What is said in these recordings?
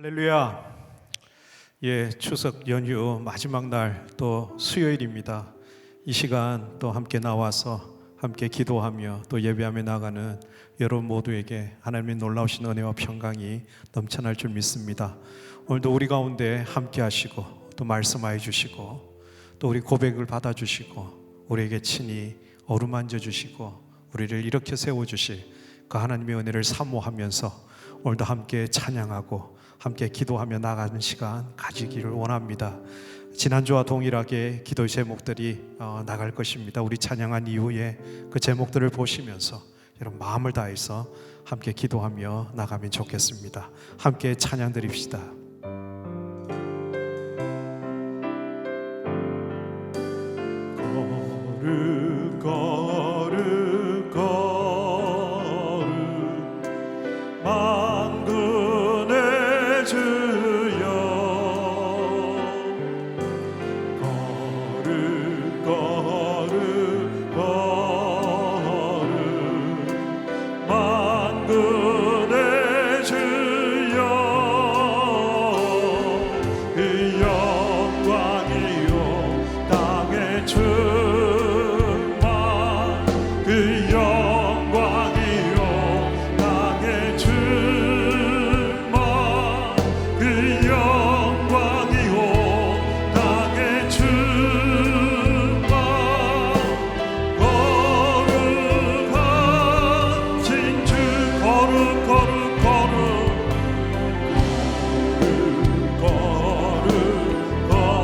할렐루야. 예, 추석 연휴 마지막 날 또 수요일입니다. 이 시간 또 함께 나와서 함께 기도하며 또 예배하며 나가는 여러분 모두에게 하나님의 놀라우신 은혜와 평강이 넘쳐날 줄 믿습니다. 오늘도 우리 가운데 함께 하시고 또 말씀하여 주시고 또 우리 고백을 받아주시고 우리에게 친히 어루만져 주시고 우리를 일으켜 세워주실 그 하나님의 은혜를 사모하면서 오늘도 함께 찬양하고 함께 기도하며 나가는 시간 가지기를 원합니다. 지난주와 동일하게 기도 제목들이 나갈 것입니다. 우리 찬양한 이후에 그 제목들을 보시면서 여러분 마음을 다해서 함께 기도하며 나가면 좋겠습니다. 함께 찬양 드립시다. 거룩 거룩 거룩 만군의 주여 거룩 거룩 거룩 만군의 주여 그 영광이요 땅의 충만 그 영광이요 땅의 충만 그 영광이요 땅의 충만 거룩한 진주 거룩 거룩 거룩 거룩 거룩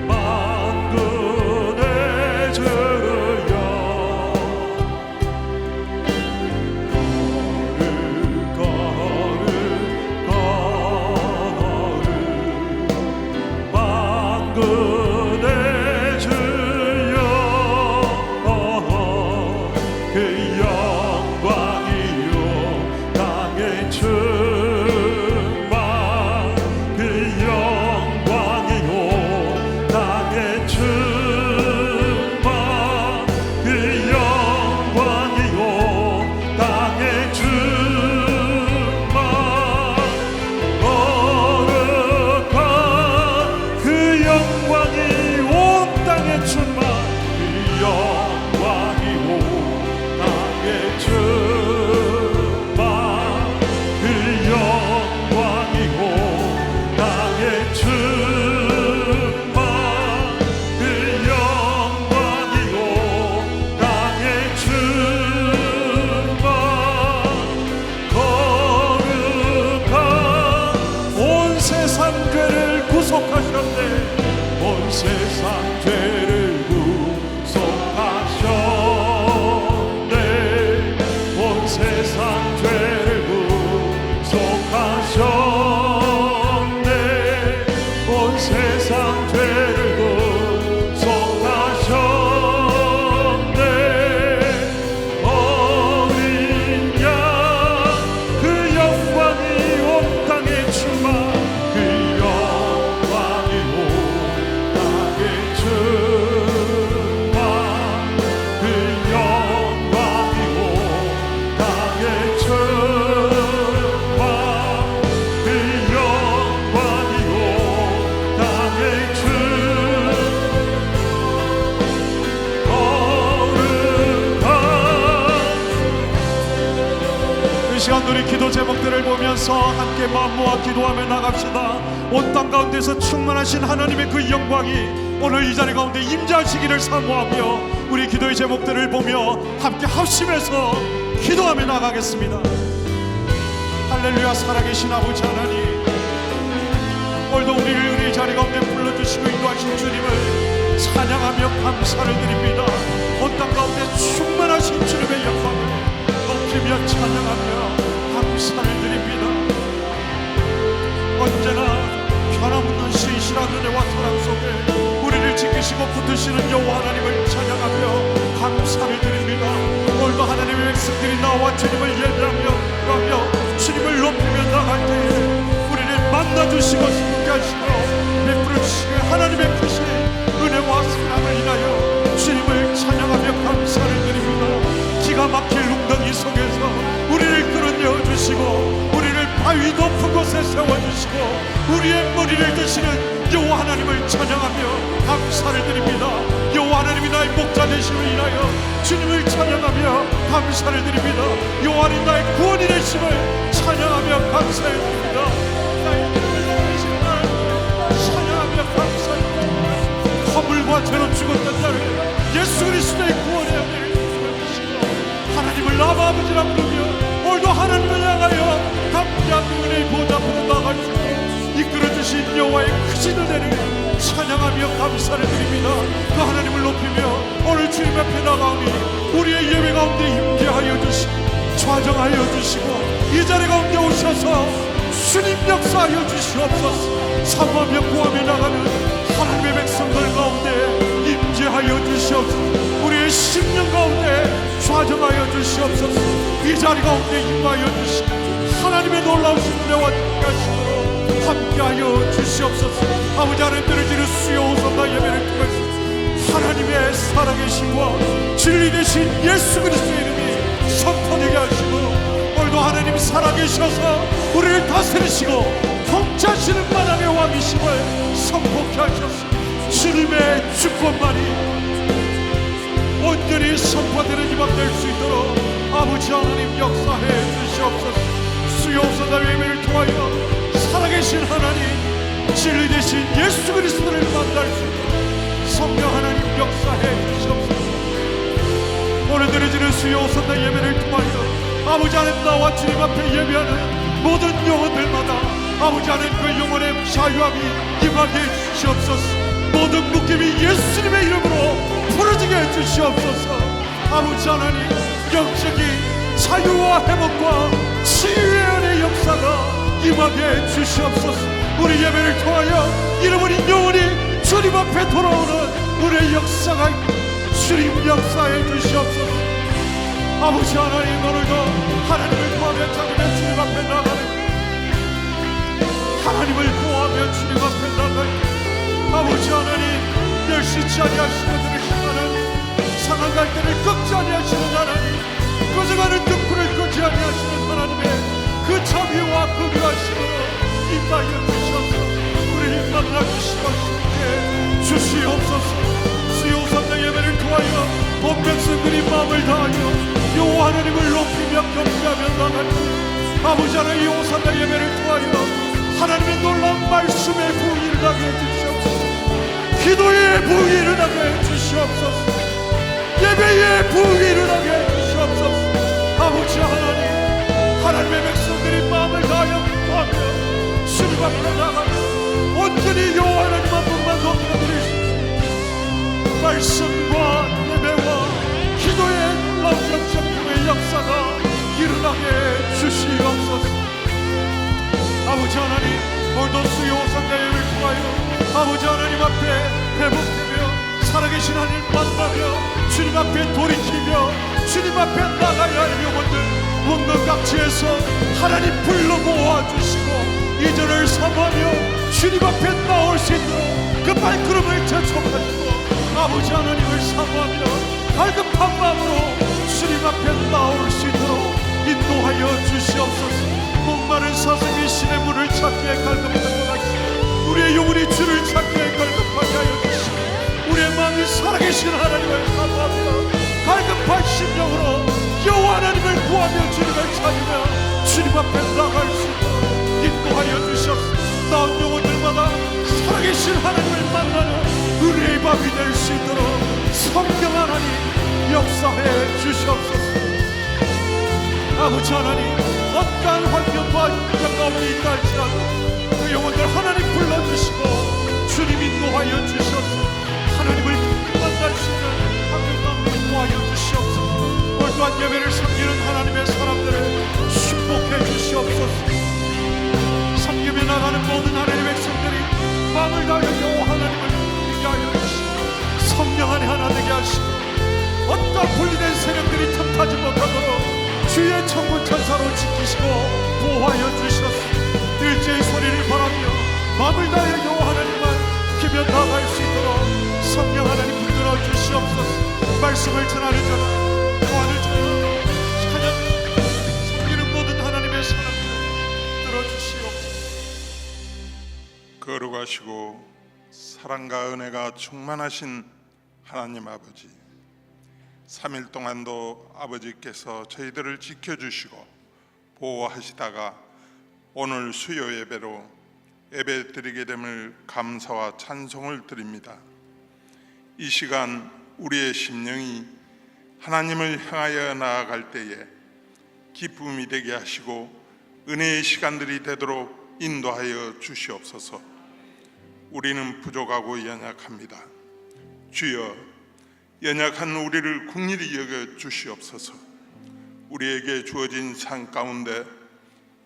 만군의 주여 거룩 거룩 거룩 만군의 주여 그 영광이요 땅의 충만 그 영광이요 땅의 충만 그 영광이요 땅의 충만 거룩한 그 영광이 온 땅의 충만 그 영광이요 땅의 충만 그 영광이요 땅의 충만 그 영광이요 땅의 충만 거룩한 온 세상 죄를 구속하셨네 온 세상 죄를 구속하셨네 온 세상 죄를 구속하셨네 온 세상 죄를 구속하셨네 어린 양 그 영광이 온 땅에 충만 그 영광이 온 땅에 충만 그 영광이 온 땅에 충만 그 영광이 온 땅에 이 시간 우리 기도 제목들을 보면서 함께 마음 모아 기도하며 나갑시다. 온 땅 가운데서 충만하신 하나님의 그 영광이 오늘 이 자리 가운데 임재하시기를 사모하며 우리 기도의 제목들을 보며 함께 합심해서 기도하며 나가겠습니다. 할렐루야. 살아계신 아버지 하나님, 오늘도 우리를 우리 자리 가운데 불러주시고 인도하신 주님을 찬양하며 감사를 드립니다. 온 땅 가운데 충만하신 주님의 영광을 높이며 찬양하며 감사를 드립니다. 언제나 변함없는 신실한 은혜와 사랑 속에 우리를 지키시고 붙드시는 여호와 하나님을 찬양하며 감사를 드립니다. 오늘도 하나님의 백성들이 나와 주님을 예배하며 주님을 높이며 나갈 때에 우리를 만나주시고 함께 하시고 베풀어 주시는 하나님의 크신 은혜와 사랑을 인하여 주님을 찬양하며 감사를 드립니다. 기가 막힐 웅덩이 속에서 우리를 끌어내어 주시고 주시고 우리의 머리를 드시는 여호와 하나님을 찬양하며 감사를 드립니다. 여호와 하나님이 나의 목자 되심을 인하여 주님을 찬양하며 감사를 드립니다. 여호와 하나님 나의 구원이 되심을 찬양하며 감사를 드립니다. 나의 되심을 찬양하며 감사를 드립니다. 허물과 죄로 죽었던 자를 예수 그리스도의 구원의 은혜를 주시고 하나님을 아바 아버지라 부르며 오늘도 하나님을 향하여 감사한 은혜의 보좌 앞으로 나아갈 수 있게 이끌어주신 여호와의 크신 은혜를 찬양하며 감사를 드립니다. 그 하나님을 높이며 오늘 주님 앞에 나가오니 우리의 예배 가운데 임재하여 주시고 좌정하여 주시고 이 자리 가운데 오셔서 주님 역사하여 주시옵소서. 사모하며 구하며 나가는 하나님의 백성들 가운데 임재하여 주시옵소서. 우리의 심령 가운데 좌정하여 주시옵소서. 이 자리 가운데 임하여 주시고 하나님의 놀라우신 은혜와 함께하여 주시옵소서. 아버지 하나님 들으시는 수요 호성과 예배를 통해서 하나님의 살아계심과 진리 되신 예수 그리스도의 이름이 선포되게 하시고 오늘도 하나님 살아계셔서 우리를 다스리시고 통치하시는 만왕의 왕이심을 선포케 하셨습니다. 주님의 주권만이 온전히 선포되는 이밤 될 수 있도록 아버지 하나님 역사해 주시옵소서. 수요 호성과 예배를 통하여 살아계신 하나님 진리 되신 예수 그리스도를 만날 수 있도록 성령 하나님 역사해 주시옵소서. 오늘 드려지는 수요 호성과 예배를 통하여 아버지 하나님 나와 주님 앞에 예배하는 모든 영혼들마다 아버지 하나님 그 영혼의 자유함이 임하게 해주시옵소서. 모든 묶임이 예수님의 이름으로 풀어지게 해주시옵소서. 아버지 하나님 영적인 자유와 회복과 치유의 은혜의 역사가 임하게 해주시옵소서. 우리 예배를 통하여 잃어버린 영혼이 주님 앞에 돌아오는 은혜의 역사가 주님 역사해 주시옵소서. 아버지 하나님 오늘도 하나님을 구하며 찾으며 주님 앞에 나가는 하나님을 구하며 주님 앞에 나가는 아버지 하나님 멸시치 아니하시고 들으시는 상한 갈대를 꺾지 아니하시는 하나님 꺼져가는 등불을 끄지 아니하시는 하나님의 그 자비와 그 귀하심으로 임하여 주셔서 우리를 만나주시고 주께 주시옵소서. 수요상자 예배를 통하여 본 백성들이 마음을 다하여 여호와 하나님을 높이며 경배하며 나가니 아버지 하나님 여호상자 예배를 통하여 하나님의 놀라운 말씀의 부위를 하게 해주시옵소서. 기도의 부위를 하게 해주시옵소서. 예배의 부위를 하게 해주시옵소서. 아버지 하나님 하나님의 백성들이 마음을 다하여 구하며 주님 앞에 나가며 온전히 여호와 하나님 한 분만 높여드리시옵소서. 말씀과 예배와 기도의 놀라운 영적의 역사가 일어나게 주시옵소서. 아버지 하나님 오늘도 수요 상자 예배를 통하여 아버지 하나님 앞에 회복되며 살아계신 하나님 만나며 주님 앞에 돌이키며 주님 앞에 나가야 할 영혼들 원각 각지에서 하나님 불러 모아주시고 이전을 사모하며 주님 앞에 나올 수 있도록 그 발걸음을 재촉하시고 아버지 하나님을 사모하며 갈급한 마음으로 주님 앞에 나올 수 있도록 인도하여 주시옵소서. 목마른 사슴이 신의 물을 찾기에 갈급한 것 같이 우리의 영혼이 주를 찾기에 갈급하게 하여 주시고 우리의 마음이 살아계신 하나님을 사모하며 갈급한 심령으로 여호와 하나님을 구하며 주님을 찾으며 주님 앞에 나갈 수 있도록 인도하여 주시옵소서. 나온 영혼들마다 살아계신 하나님을 만나는 은혜의 밤이 될 수 있도록 성령 하나님 역사해 주시옵소서. 아버지 하나님 어떠한 환경과 인정 가운데 있다 할지라도 그 영혼들 하나님 불러주시고 주님 인도하여 주셔서 하나님을 만날 수 있는 환경 가운데 인도하여 주시옵소서. 오늘 또한 예배를 섬기는 하나님의 사람들을 축복해 주시옵소서. 섬기며 나가는 모든 하나님의 백성들이 마음을 다하여 여호와 하나님을 믿게 하여 주시고 성령 안에 하나 되게 하시고 어떤 분리된 세력들이 틈타지 못하도록 주의 천군 천사로 지키시고 보호하여 주셔서 일제의 소리를 바라며 마음을 다하여 여호와 하나님만 기며 나아갈 수 있도록 성령 하나님 붙들어 주시옵소서. 말씀을 전하는 자는 교환을 전하는 찬양 섬기는 모든 하나님의 사람들 들어주시옵소서. 거룩하시고 사랑과 은혜가 충만하신 하나님 아버지, 3일 동안도 아버지께서 저희들을 지켜주시고 보호하시다가 오늘 수요 예배로 예배 드리게 됨을 감사와 찬송을 드립니다. 이 시간 우리의 심령이 하나님을 향하여 나아갈 때에 기쁨이 되게 하시고 은혜의 시간들이 되도록 인도하여 주시옵소서. 우리는 부족하고 연약합니다. 주여, 연약한 우리를 긍휼히 여겨 주시옵소서. 우리에게 주어진 삶 가운데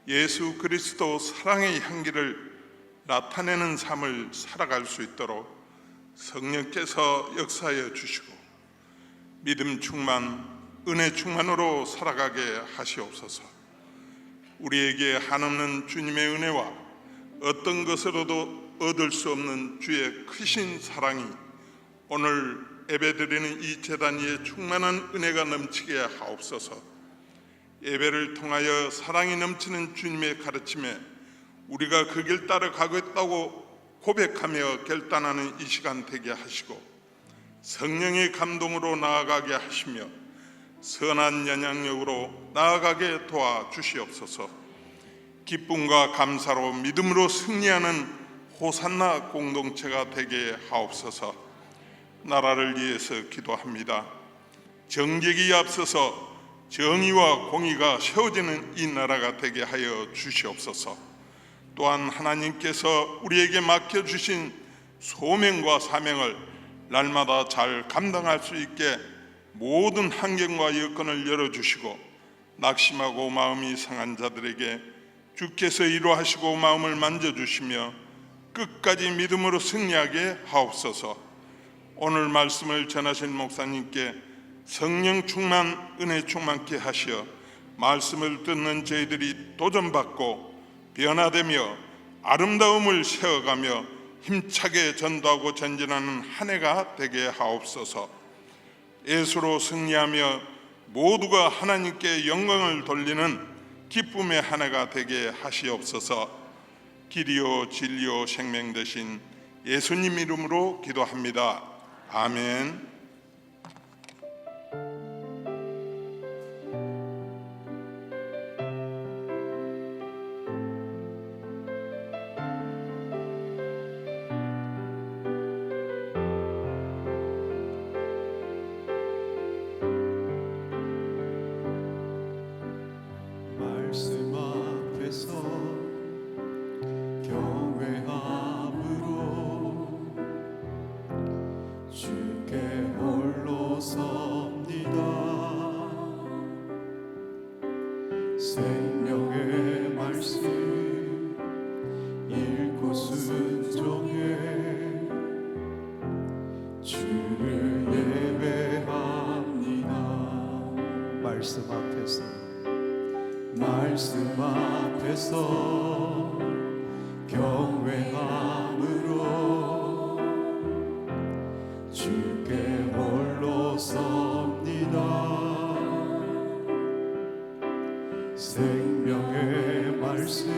예수 그리스도 사랑의 향기를 나타내는 삶을 살아갈 수 있도록 성령께서 역사하여 주시고 믿음 충만, 은혜 충만으로 살아가게 하시옵소서. 우리에게 한없는 주님의 은혜와 어떤 것으로도 얻을 수 없는 주의 크신 사랑이 오늘 예배드리는 이 제단 위에 충만한 은혜가 넘치게 하옵소서. 예배를 통하여 사랑이 넘치는 주님의 가르침에 우리가 그 길 따라 가겠다고 고백하며 결단하는 이 시간 되게 하시고 성령의 감동으로 나아가게 하시며 선한 연약력으로 나아가게 도와주시옵소서. 기쁨과 감사로 믿음으로 승리하는 호산나 공동체가 되게 하옵소서. 나라를 위해서 기도합니다. 정직이 앞서서 정의와 공의가 세워지는 이 나라가 되게 하여 주시옵소서. 또한 하나님께서 우리에게 맡겨주신 소명과 사명을 날마다 잘 감당할 수 있게 모든 환경과 여건을 열어주시고 낙심하고 마음이 상한 자들에게 주께서 위로하시고 마음을 만져주시며 끝까지 믿음으로 승리하게 하옵소서. 오늘 말씀을 전하신 목사님께 성령 충만, 은혜 충만케 하시어 말씀을 듣는 저희들이 도전받고 변화되며 아름다움을 세워가며 힘차게 전도하고 전진하는 한 해가 되게 하옵소서. 예수로 승리하며 모두가 하나님께 영광을 돌리는 기쁨의 한 해가 되게 하시옵소서. 길이요 진리요 생명 되신 예수님 이름으로 기도합니다. 아멘. 말씀 앞에서 경외함으로 주께 홀로 섭니다. 생명의 말씀 읽고 순종해 주를 예배합니다. 말씀 앞에서 경외함으로 주께 홀로 섭니다. 생명의 말씀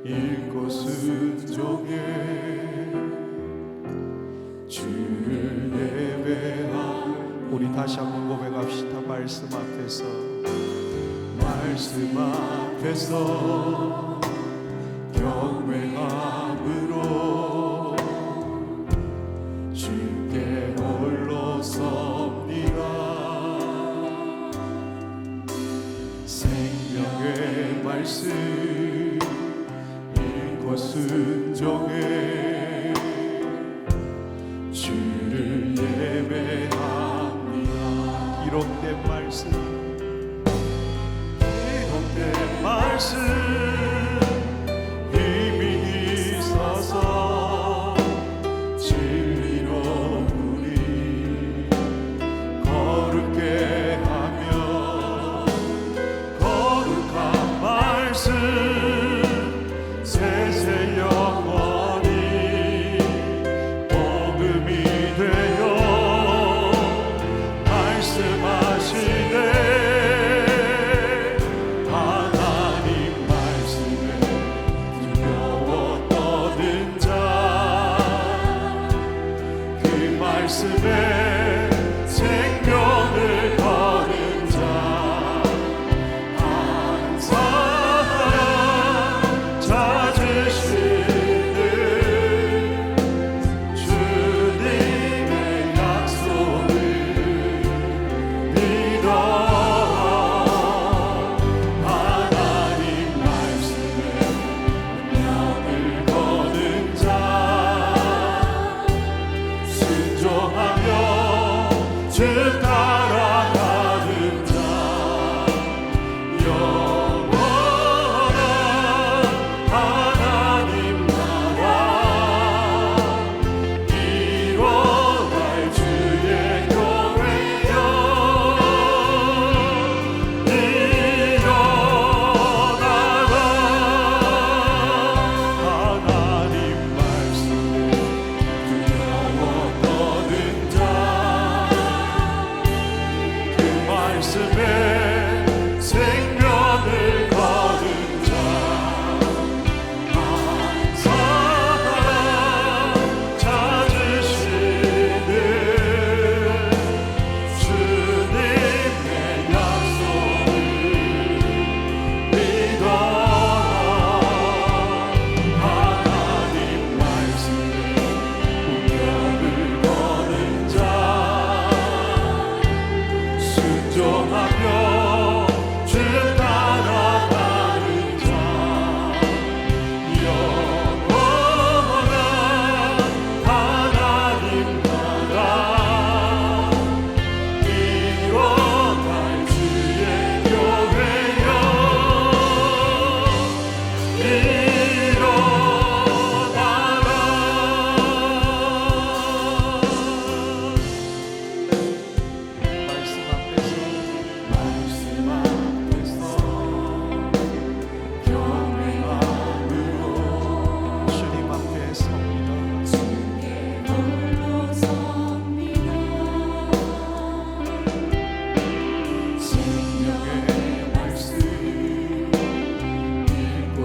읽고 순종해 주를 예배함. 우리 다시 한번 고백합시다. 말씀 앞에서 경외함으로 주께 홀로 섭니다. 생명의 말씀 읽고 순종해 주를 예배합니다. 기록된 말씀 힘이 있어서 진리로 우리 거룩게 하며 거룩한 말씀 세세 영원히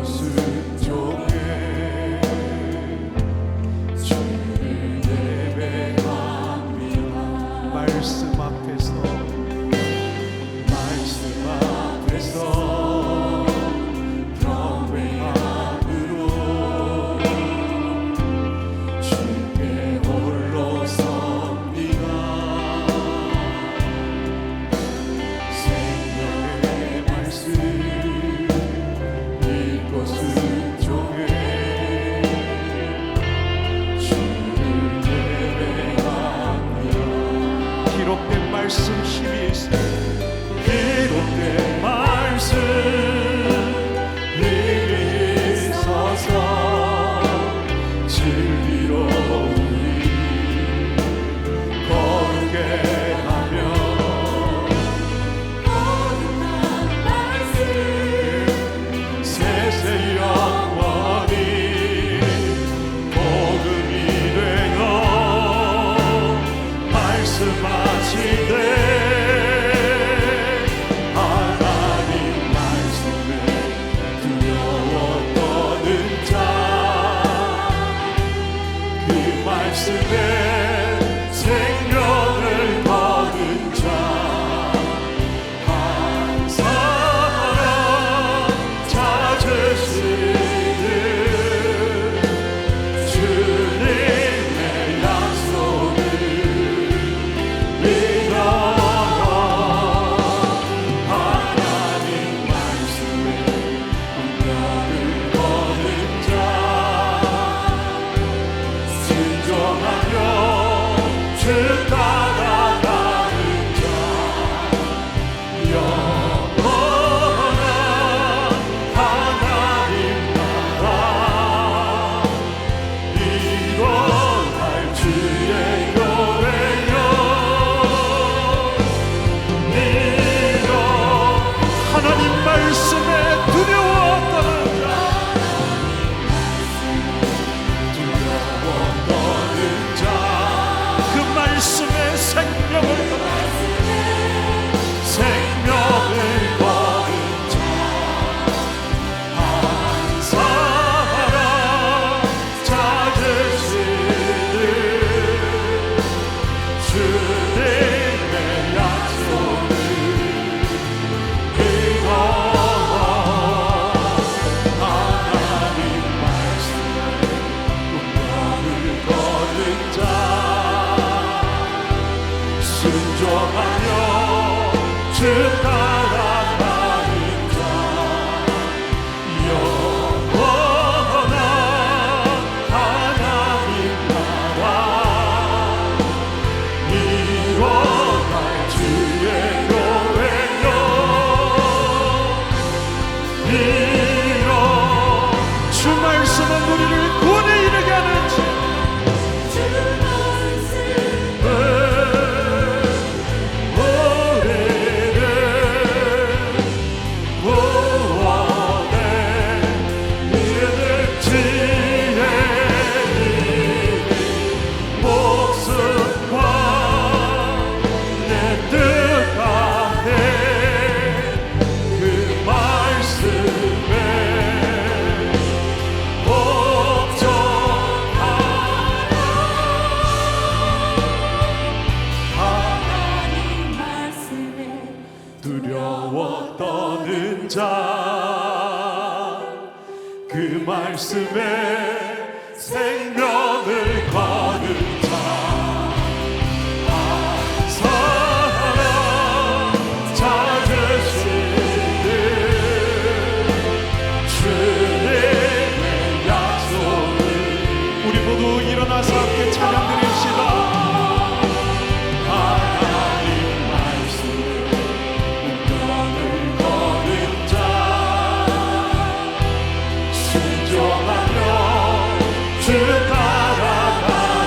이곳은 종의 주를 예배합니다. 말씀 앞에서 경외함으로 주께 홀로 섭니다. 생명의 말씀 이곳은 종의 주를 예배합니다. 기록된 말씀 힘이 있어. 기록된 말씀 힘이 있어서 진리로 우리 거룩게 하며 거룩한 말씀 세세 영원히 복음이 되어 말씀하시되 말씀에 생명을 거둔 자 한 사람 찾으시는 주님의 약속을 믿어 하나님 말씀에 생명을 거둔 자 순종하며 주 따라가는 자 영원한 하나님 나라 이뤄갈 주의 교회여 믿어 하나님 말씀에 두려워 떠는 자 말씀의 생명을 거둔 자 한 사람 찾으시는 주님의 약속을 믿어 하나님 말씀에 운명을 거둔 자 순종하며 주 따라가는 자 영원한 하나님 나라 이뤄갈 주의 교회여 이뤄 주 말씀은 우리를 구원에 이르게 하는 주 두려워 떠는 자 그 말씀에 생명을 거둔 자 한 사람 찾으시는 주님의 약속을 우리 모두 일어나서 함께 찬양 드립시다. 주 따라가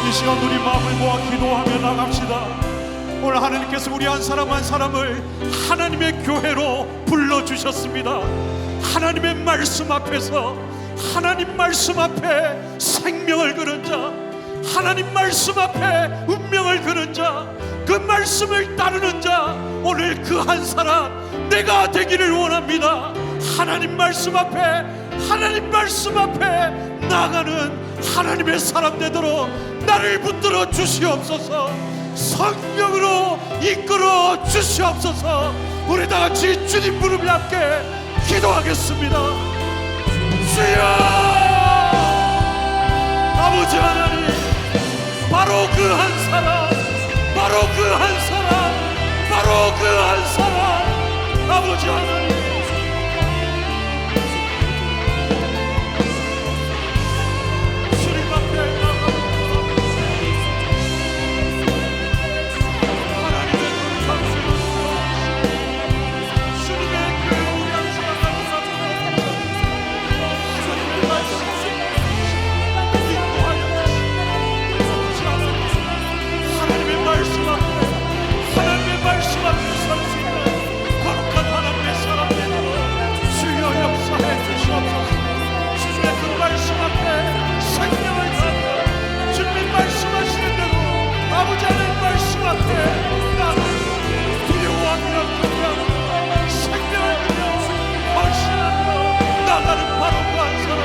이 시간 우리 마음을 모아 기도하며 나갑시다. 오늘 하나님께서 우리 한 사람 한 사람을 하나님의 교회로 불러주셨습니다. 하나님의 말씀 앞에서, 하나님 말씀 앞에 생명을 거는 자, 하나님 말씀 앞에 운명을 거는 자, 그 말씀을 따르는 자, 오늘 그 한 사람 내가 되기를 원합니다. 하나님 말씀 앞에, 하나님 말씀 앞에 나가는 하나님의 사람 되도록 나를 붙들어 주시옵소서. 성령으로 이끌어 주시옵소서. 우리 다 같이 주님 부르며 함께 기도하겠습니다. 주여, 아버지 하나님, 바로 그 한 사람, 바로 그 한 사람, 바로 그 한 사람, 아버지 하나님, 주님 앞에 나갑니다. 하나님의 감사를 주님의 교회 우리 한 사람 한 사람 주님의 말씀 하나님의 말씀 앞에, 하나님의 말씀 앞에 설 수 있는 거룩한 하나님의 사람 되도록 주여 역사해 주시옵소서. 주님의 그 말씀 앞에 생명을 가하며 주님의 말씀하시는 대로 아버지 하나님 말씀 앞에 나를 두려워하며 두려워하며 생명을 그려 확신하며 나가는 바로 그 한 사람,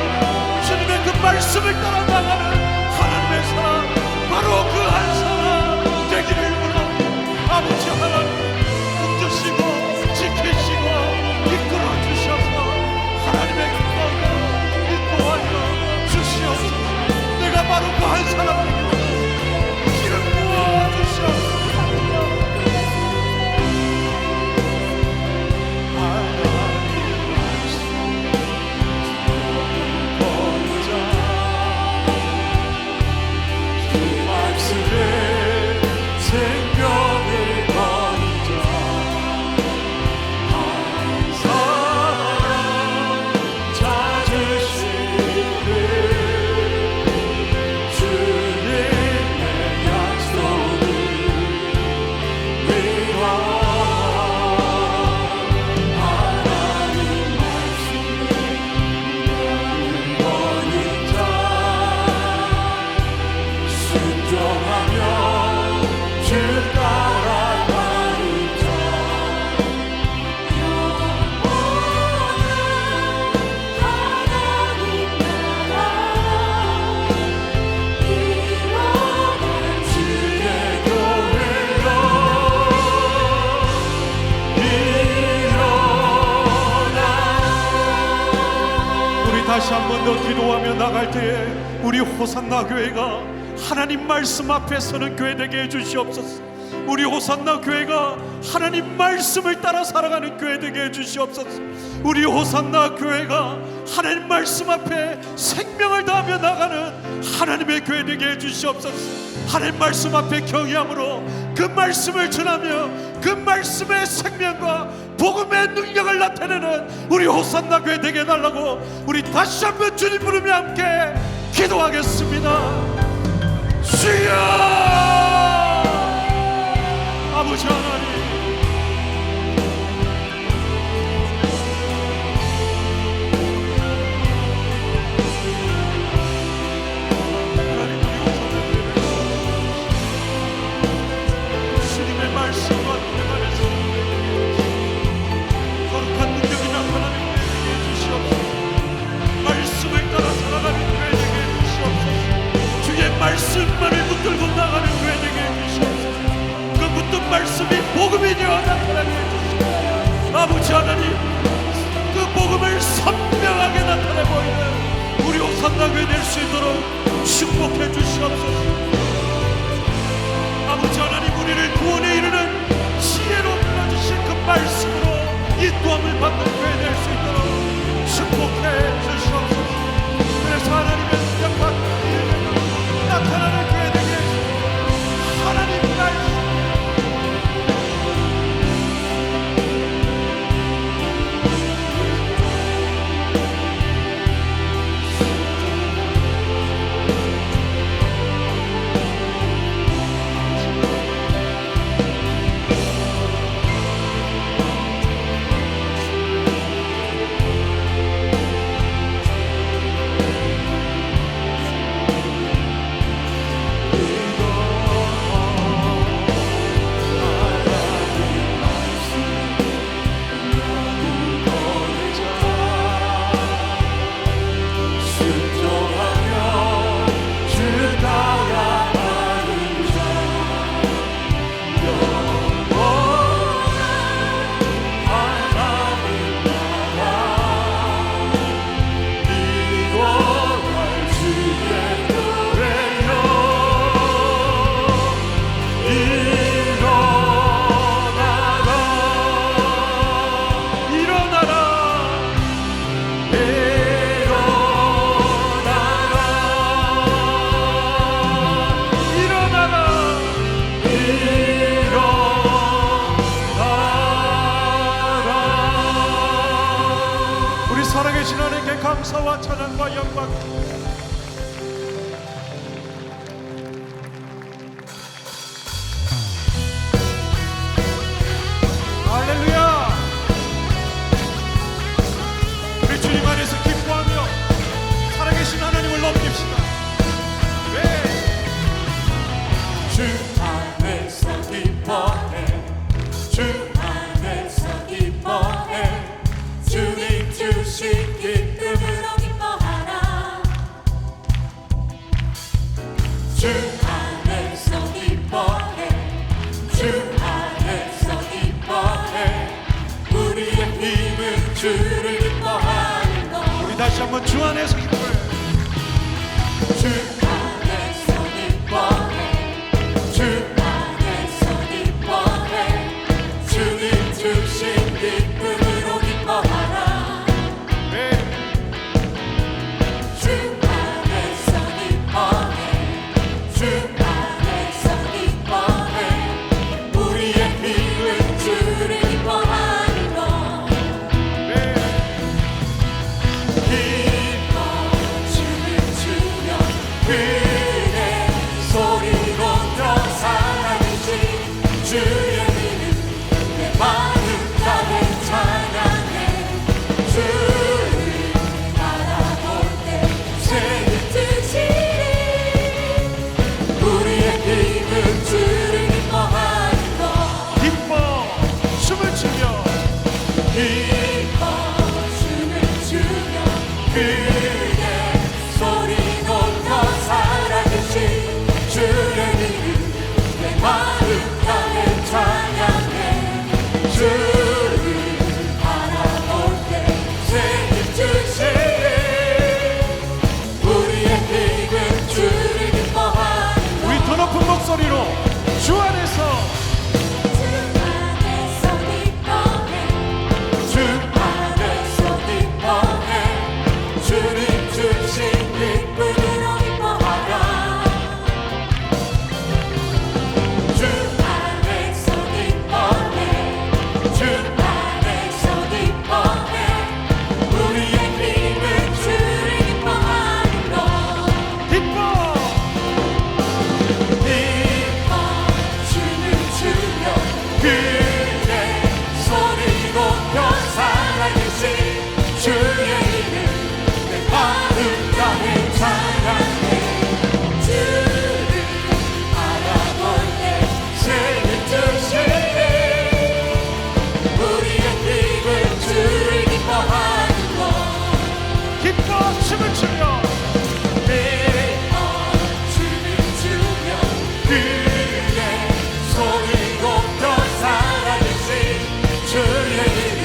주님의 그 말씀을 따라 나가는 하나님의 사람, 바로 그 한 사람 되기를 원합니다. 아버지 하나님, 붙드시고 지키시고 이끌어 주셔서 하나님의 기도하며 인도하여 주시옵소서. 내가 바로 그 한 사람 되기를 기름 부어 주시옵소서. 다시 한 번 더 기도하며 나갈 때에 우리 호산나 교회가 하나님 말씀 앞에 서는 교회 되게 해주시옵소서. 우리 호산나 교회가 하나님 말씀을 따라 살아가는 교회 되게 해주시옵소서. 우리 호산나 교회가 하나님 말씀 앞에 생명을 다하며 나가는 하나님의 교회 되게 해주시옵소서. 하나님 말씀 앞에 경외함으로 그 말씀을 전하며 그 말씀의 생명과 복음의 능력을 나타내는 우리 호산나 교회 되게 해달라고 우리 다시 한번 주님 부르며 함께 기도하겠습니다. 주여, 아버지 하나님, 주님의 말씀과 은혜 안에서 거룩한 능력이 나타나는 교회 되게 해주시옵소서. 말씀을 따라 살아가는 교회 되게 해주시옵소서. 주의 말씀만을 붙들고 나가는 교회 되게 해주시옵소서. 그 붙든 말씀이 복음이 되어 나타나게 해주시옵소서. 아버지 하나님, 그 복음을 선명하게 나타내 보이는 우리 호산나 교회 될 수 있도록 축복해 주시옵소서. 아버지 하나님, 우리를 구원에 이르는 지혜로 불러주신 그 말씀으로 인도함을 받는 교회 될 수 있도록 축복해 주시옵소서. 그래서 하나님의 능력과 나타나는 교회 되게 하나님 말씀 감사와 찬양과 영광. 할렐루야. 우리 주님 안에서 기뻐하며 살아계신 하나님을 높입시다. 네. 주 안에서 기뻐해 주 안에서 기뻐해 주님 주신 기쁨으로 기뻐하라 주 안에서 기뻐해 주 안에서 기뻐해 우리의 힘은 주를 기뻐하는 것 우리 다시 한번 주 안에서 기뻐해. 주 안에서 기뻐해 주 안에서 기뻐해 주님 주신 기쁨으로 기뻐하라 네. 주 안에서 기뻐해 주 안에서 기뻐해 우리의 힘은 주를 기뻐하는 것 네. 기뻐 주를 주며 그의 소리 높여 살아계신 주의 이름 내 마음 다해 찬양해 주를 바라볼 때 새길 뜻이니 우리의 힘은 주를 기뻐하는 것 기뻐 춤을 추며 기뻐 춤을 추며 그의 소리 높여 살아계신 주의 이름 내 마음 다해 찬양해 주를 바라볼 때 새길 주시니 우리의 힘은 주를 기뻐하는 우리 더 높은 목소리로 주 안에서 주 안에서 기뻐해 주 안에서 기뻐해 주님 주신 기쁨으로 기뻐하라 주 안에서 기뻐해 주 안에서 기뻐해 우리의 힘은 주를 기뻐하는 것 기뻐 기뻐 춤을 추며 그의 소리 높여 살아계신 주의 이름 내 마음 다해 찬양해 주를 바라볼 때 새길 뜻이니 우리의 힘은 주를 기뻐하는 것 기뻐 춤을 추며 기뻐 춤을 추며 그의 소리 높여 살아계신 주의 이름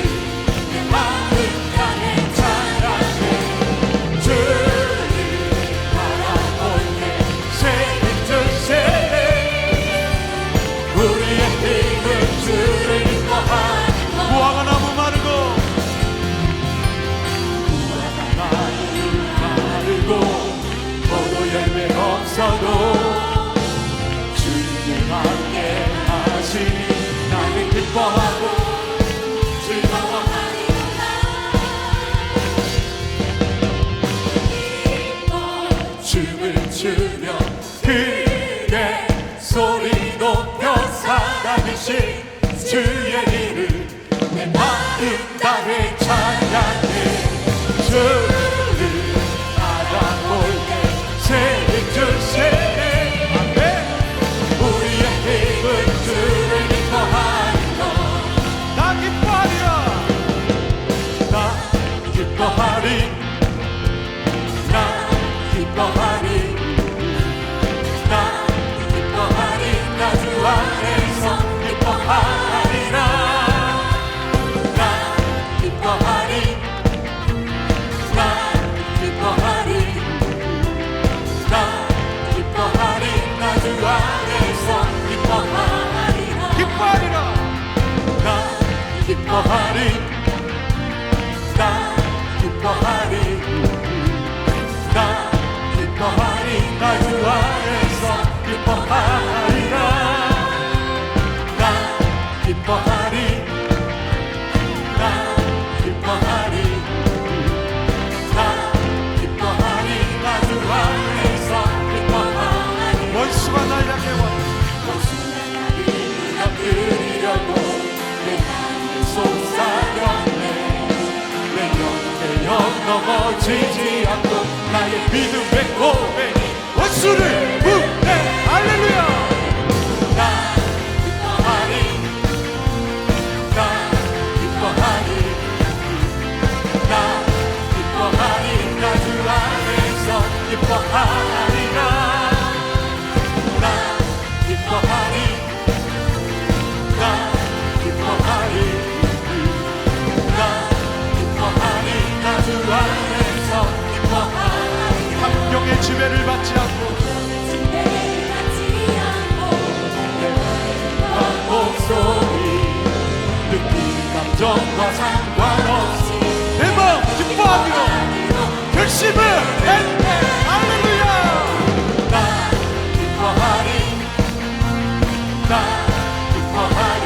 내 마음 다해 찬양해 주를 바라볼 때 새긴 뜻이니 우리의 힘은 주를 기뻐하는 것 무화과 나무 마르고 마르고 포도 열매 없어도 주님 함께 하시니 나는 기뻐하고 즐거워하리로다 기뻐 춤을 추며 그의 소리 높여 살아계신 주의 이름 내 마음 다해 찬양해 주를 바라볼 때 새길 주시니 우리의 힘은 주를 기뻐하는 나 기뻐하리라. 것나 기뻐하리 나 기뻐하리 나 기뻐하리 나 주 안에서 기뻐하리라 나 기뻐하리 나 기뻐하리 나 기뻐하리 나 주 안에서 기뻐하리라 기뻐하리라. 나 기뻐하리 나 기뻐하리 나 기뻐하리 나 주 안에서 기뻐하리라 나 기뻐하리 나 기뻐하리 나 지지 않고 나의 믿음의 고백이 원수를 붙내. 할렐루야. 나 기뻐하리 나 기뻐하리 나 기뻐하리 나 주 안에서 기뻐하리라 나 기뻐하리 나 기뻐하리 나 기뻐하리 나 주 안에서 기뻐하리 환경의 지배를 받지 않고 목소리 느낀 감정과 상관없이 내 마음 기뻐하기로 결심을 했네. 할렐루야. 나 기뻐하리 나 기뻐하리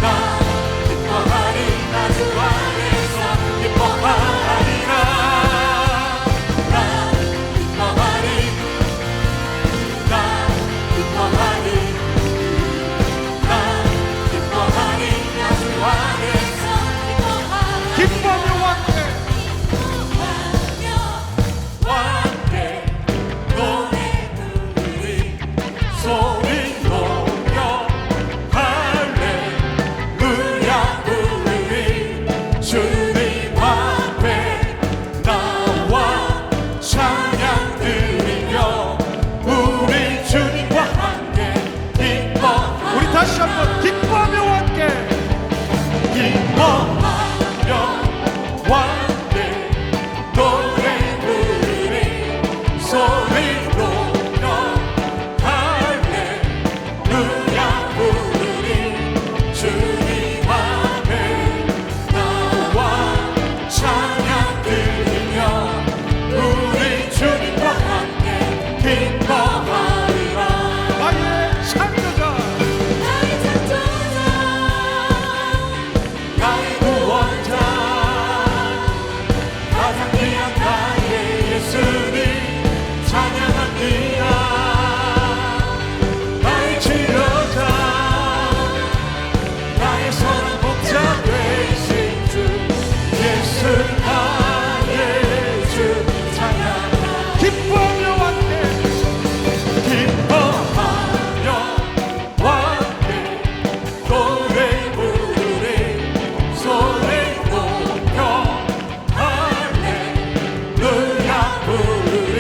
나 기뻐하리 나 주 안에서 기뻐하리라 나 기뻐하리 나 기뻐하리 나 기뻐하리 나 주 안에서 기뻐하리 기뻐하며 왔네. 왕께 노래 부르리 소리 높여 할렐루야 부르리 주님 앞에 나와 찬양 드리며 우리 주님과 함께 기뻐 우리 다시 한번 기뻐하며 왔게. 기뻐하며 왕께 노래 부르리 소리 높여 할렐루야 부르리 주님 앞에 나와 찬양 드리며 우리 주님과 함께 기뻐하리라 나의 창조자 나의 창조자 나의 구원자 가장 귀한 나의 예수님 찬양합니다 나의 치료자 나의 선한 복자 되신 주 예수 나의 주 찬양합니다 기뻐하며 왔네. 기뻐하며 왕께 노래 부르리 소리 높여 할렐루야 부르리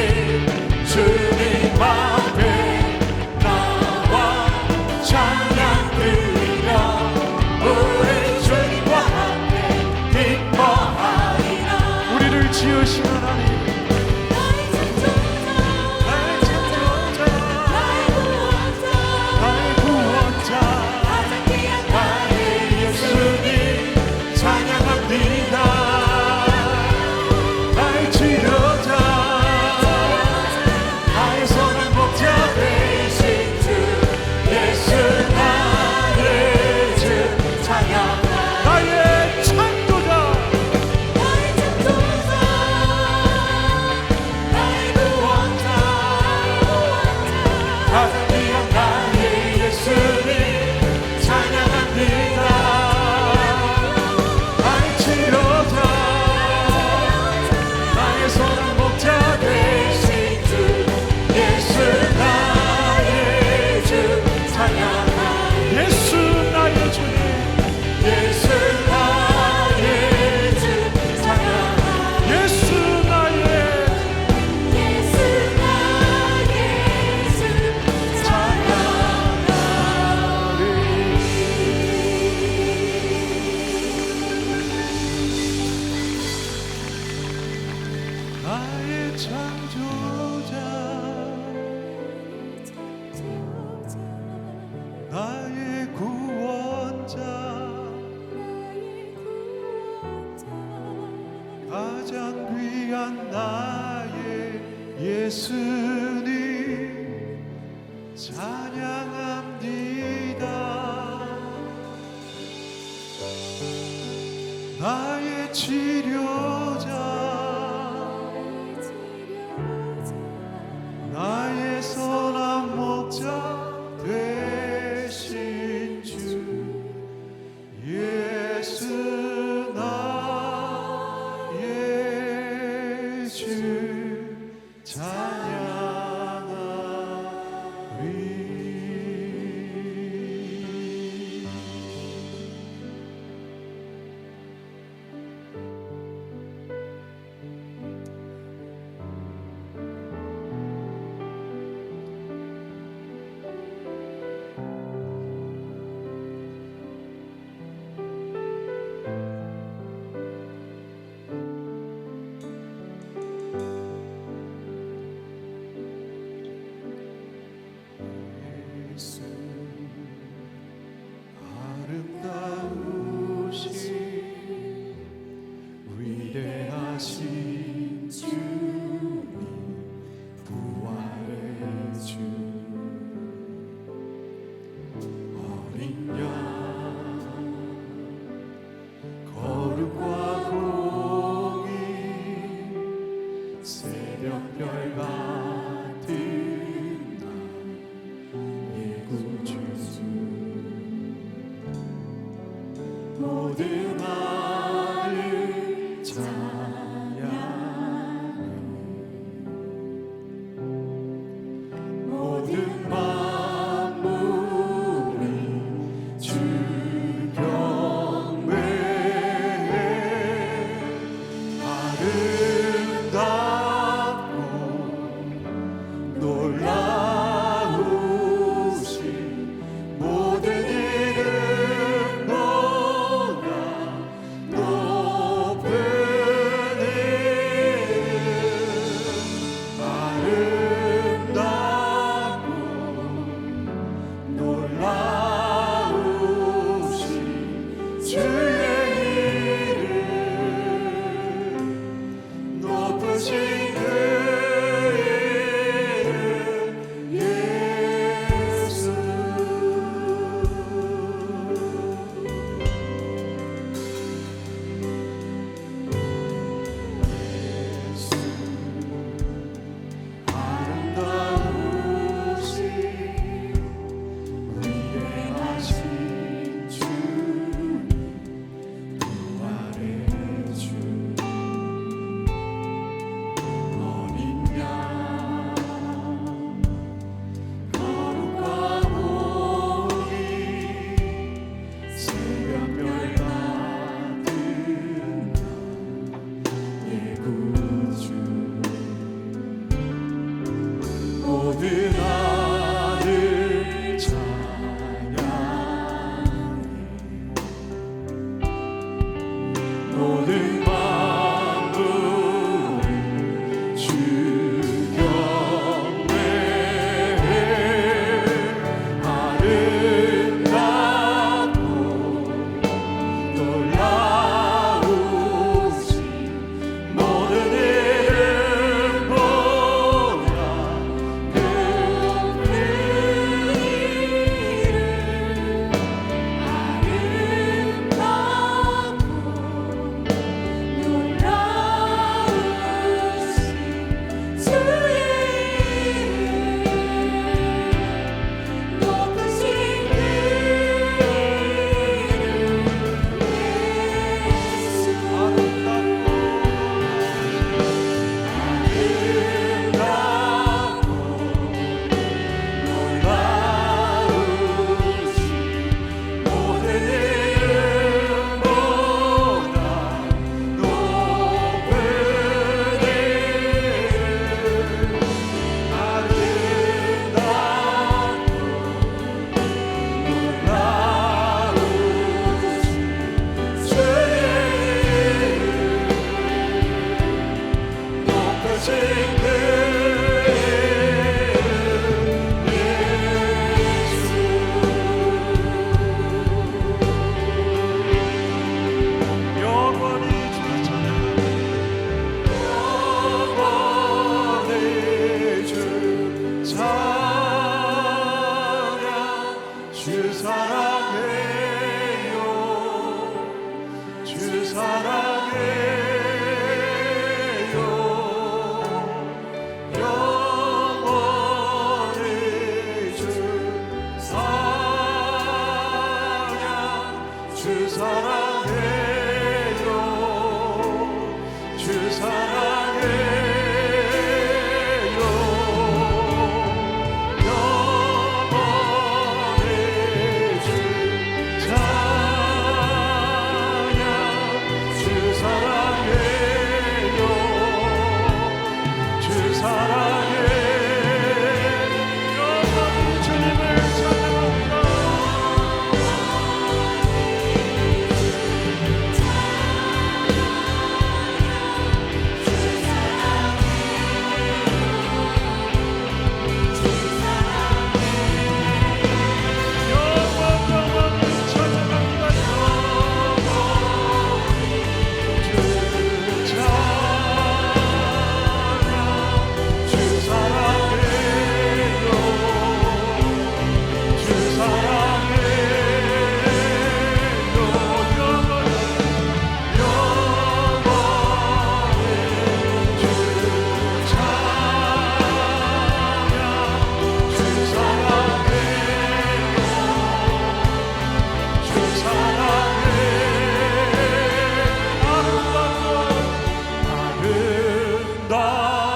주님 앞에 나와 찬양 드리며 우리 주님과 함께 기뻐하리라 우리를 지으신 하나님 나의 창조자 나의 창조자 나의 구원자 나의 구원자 가장 귀한 나의 예수님 찬양합니다 나의 치료자 나의 선한 복자 되신 주 예수 나의 주 찬양합니다 나의 창조자 나의 창조자 나의 구원자 가장 귀한 나의 예수님 찬양합니다 나의 치료자 나의 선한 복자 되신 주 예수 나의 주 찬양합니다 예수 나의 주님 예수 나의 주 찬양합니다 예수 나의 예수 나의 주 찬양합니다 나의 창조자 나의 구원자 가장 귀한 나의 예수님 찬양합니다 나의 치료자 나의 선한 목자 되신 주 예수 나의 놀라우신 모든 이름보다 높은 이름 아름답고 놀라우신 주의 이름 높으신 그 이름 예수 아름다우신 위대하신 주님 부활의 주 어린 양 거룩과 공의 새벽별 같은 내 구주 모든 아들 찬양해 모든 만물을 주 경배해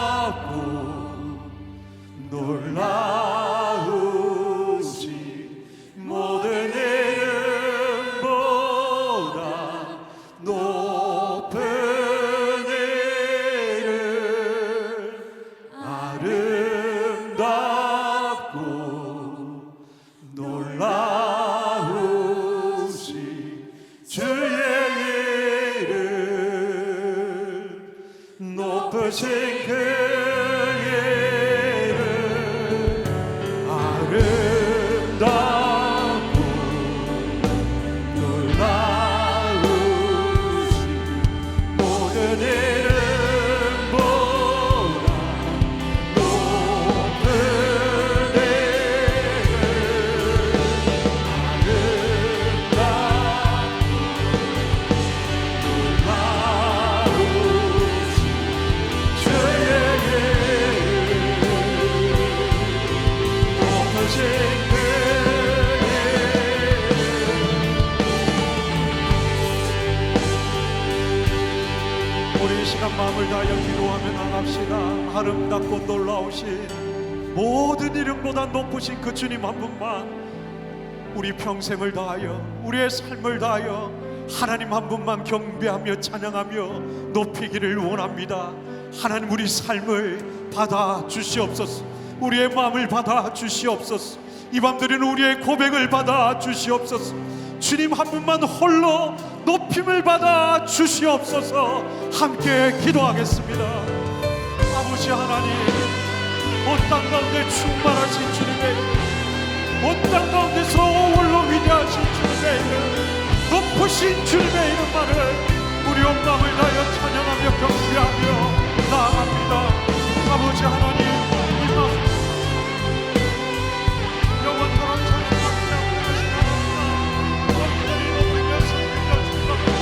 아름답고 놀라우신 모든 이름보다 높은 이름 아름다운 마음을 다하여 기도하며 나갑시다. 아름답고 놀라우신 모든 이름보다 높으신 그 주님 한 분만 우리 평생을 다하여 우리의 삶을 다하여 하나님 한 분만 경배하며 찬양하며 높이기를 원합니다. 하나님 우리 삶을 받아 주시옵소서. 우리의 마음을 받아 주시옵소서. 이 밤들은 우리의 고백을 받아 주시옵소서. 주님 한 분만 홀로 높임을 받아 주시옵소서. 함께 기도하겠습니다. 아버지 하나님, 온 땅 가운데 충만하신 주님의 온 땅 가운데서 홀로 위대하신 주님의 이름, 높으신 주님의 이름만을 우리 온 마음을 다하여 찬양하며 경배하며 나아갑니다. 아버지 하나님, 이 마음 영원토록 찬양합니다. 온전히 높이며 섬기며 축복합니다.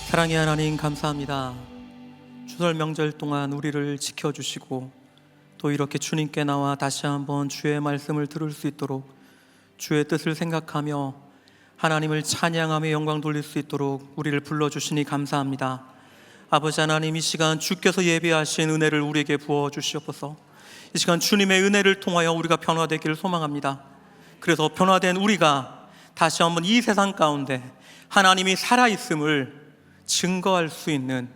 사랑의 하나님 감사합니다. 추설 명절 동안 우리를 지켜주시고 또 이렇게 주님께 나와 다시 한번 주의 말씀을 들을 수 있도록 주의 뜻을 생각하며 하나님을 찬양하며 영광 돌릴 수 있도록 우리를 불러주시니 감사합니다. 아버지 하나님, 이 시간 주께서 예비하신 은혜를 우리에게 부어주시옵소서. 이 시간 주님의 은혜를 통하여 우리가 변화되기를 소망합니다. 그래서 변화된 우리가 다시 한번 이 세상 가운데 하나님이 살아있음을 증거할 수 있는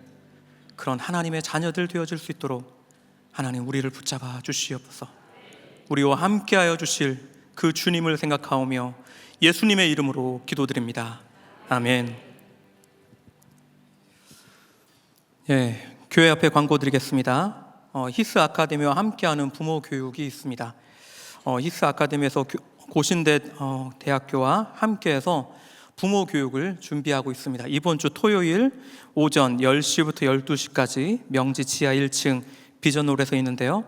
그런 하나님의 자녀들 되어질 수 있도록 하나님 우리를 붙잡아 주시옵소서. 우리와 함께하여 주실 그 주님을 생각하오며 예수님의 이름으로 기도드립니다. 아멘. 예, 교회 앞에 광고 드리겠습니다. 히스 아카데미와 함께하는 부모 교육이 있습니다. 히스 아카데미에서 고신대 대학교와 함께해서 부모 교육을 준비하고 있습니다. 이번 주 토요일 오전 10시부터 12시까지 명지 지하 1층 비전홀에서 있는데요.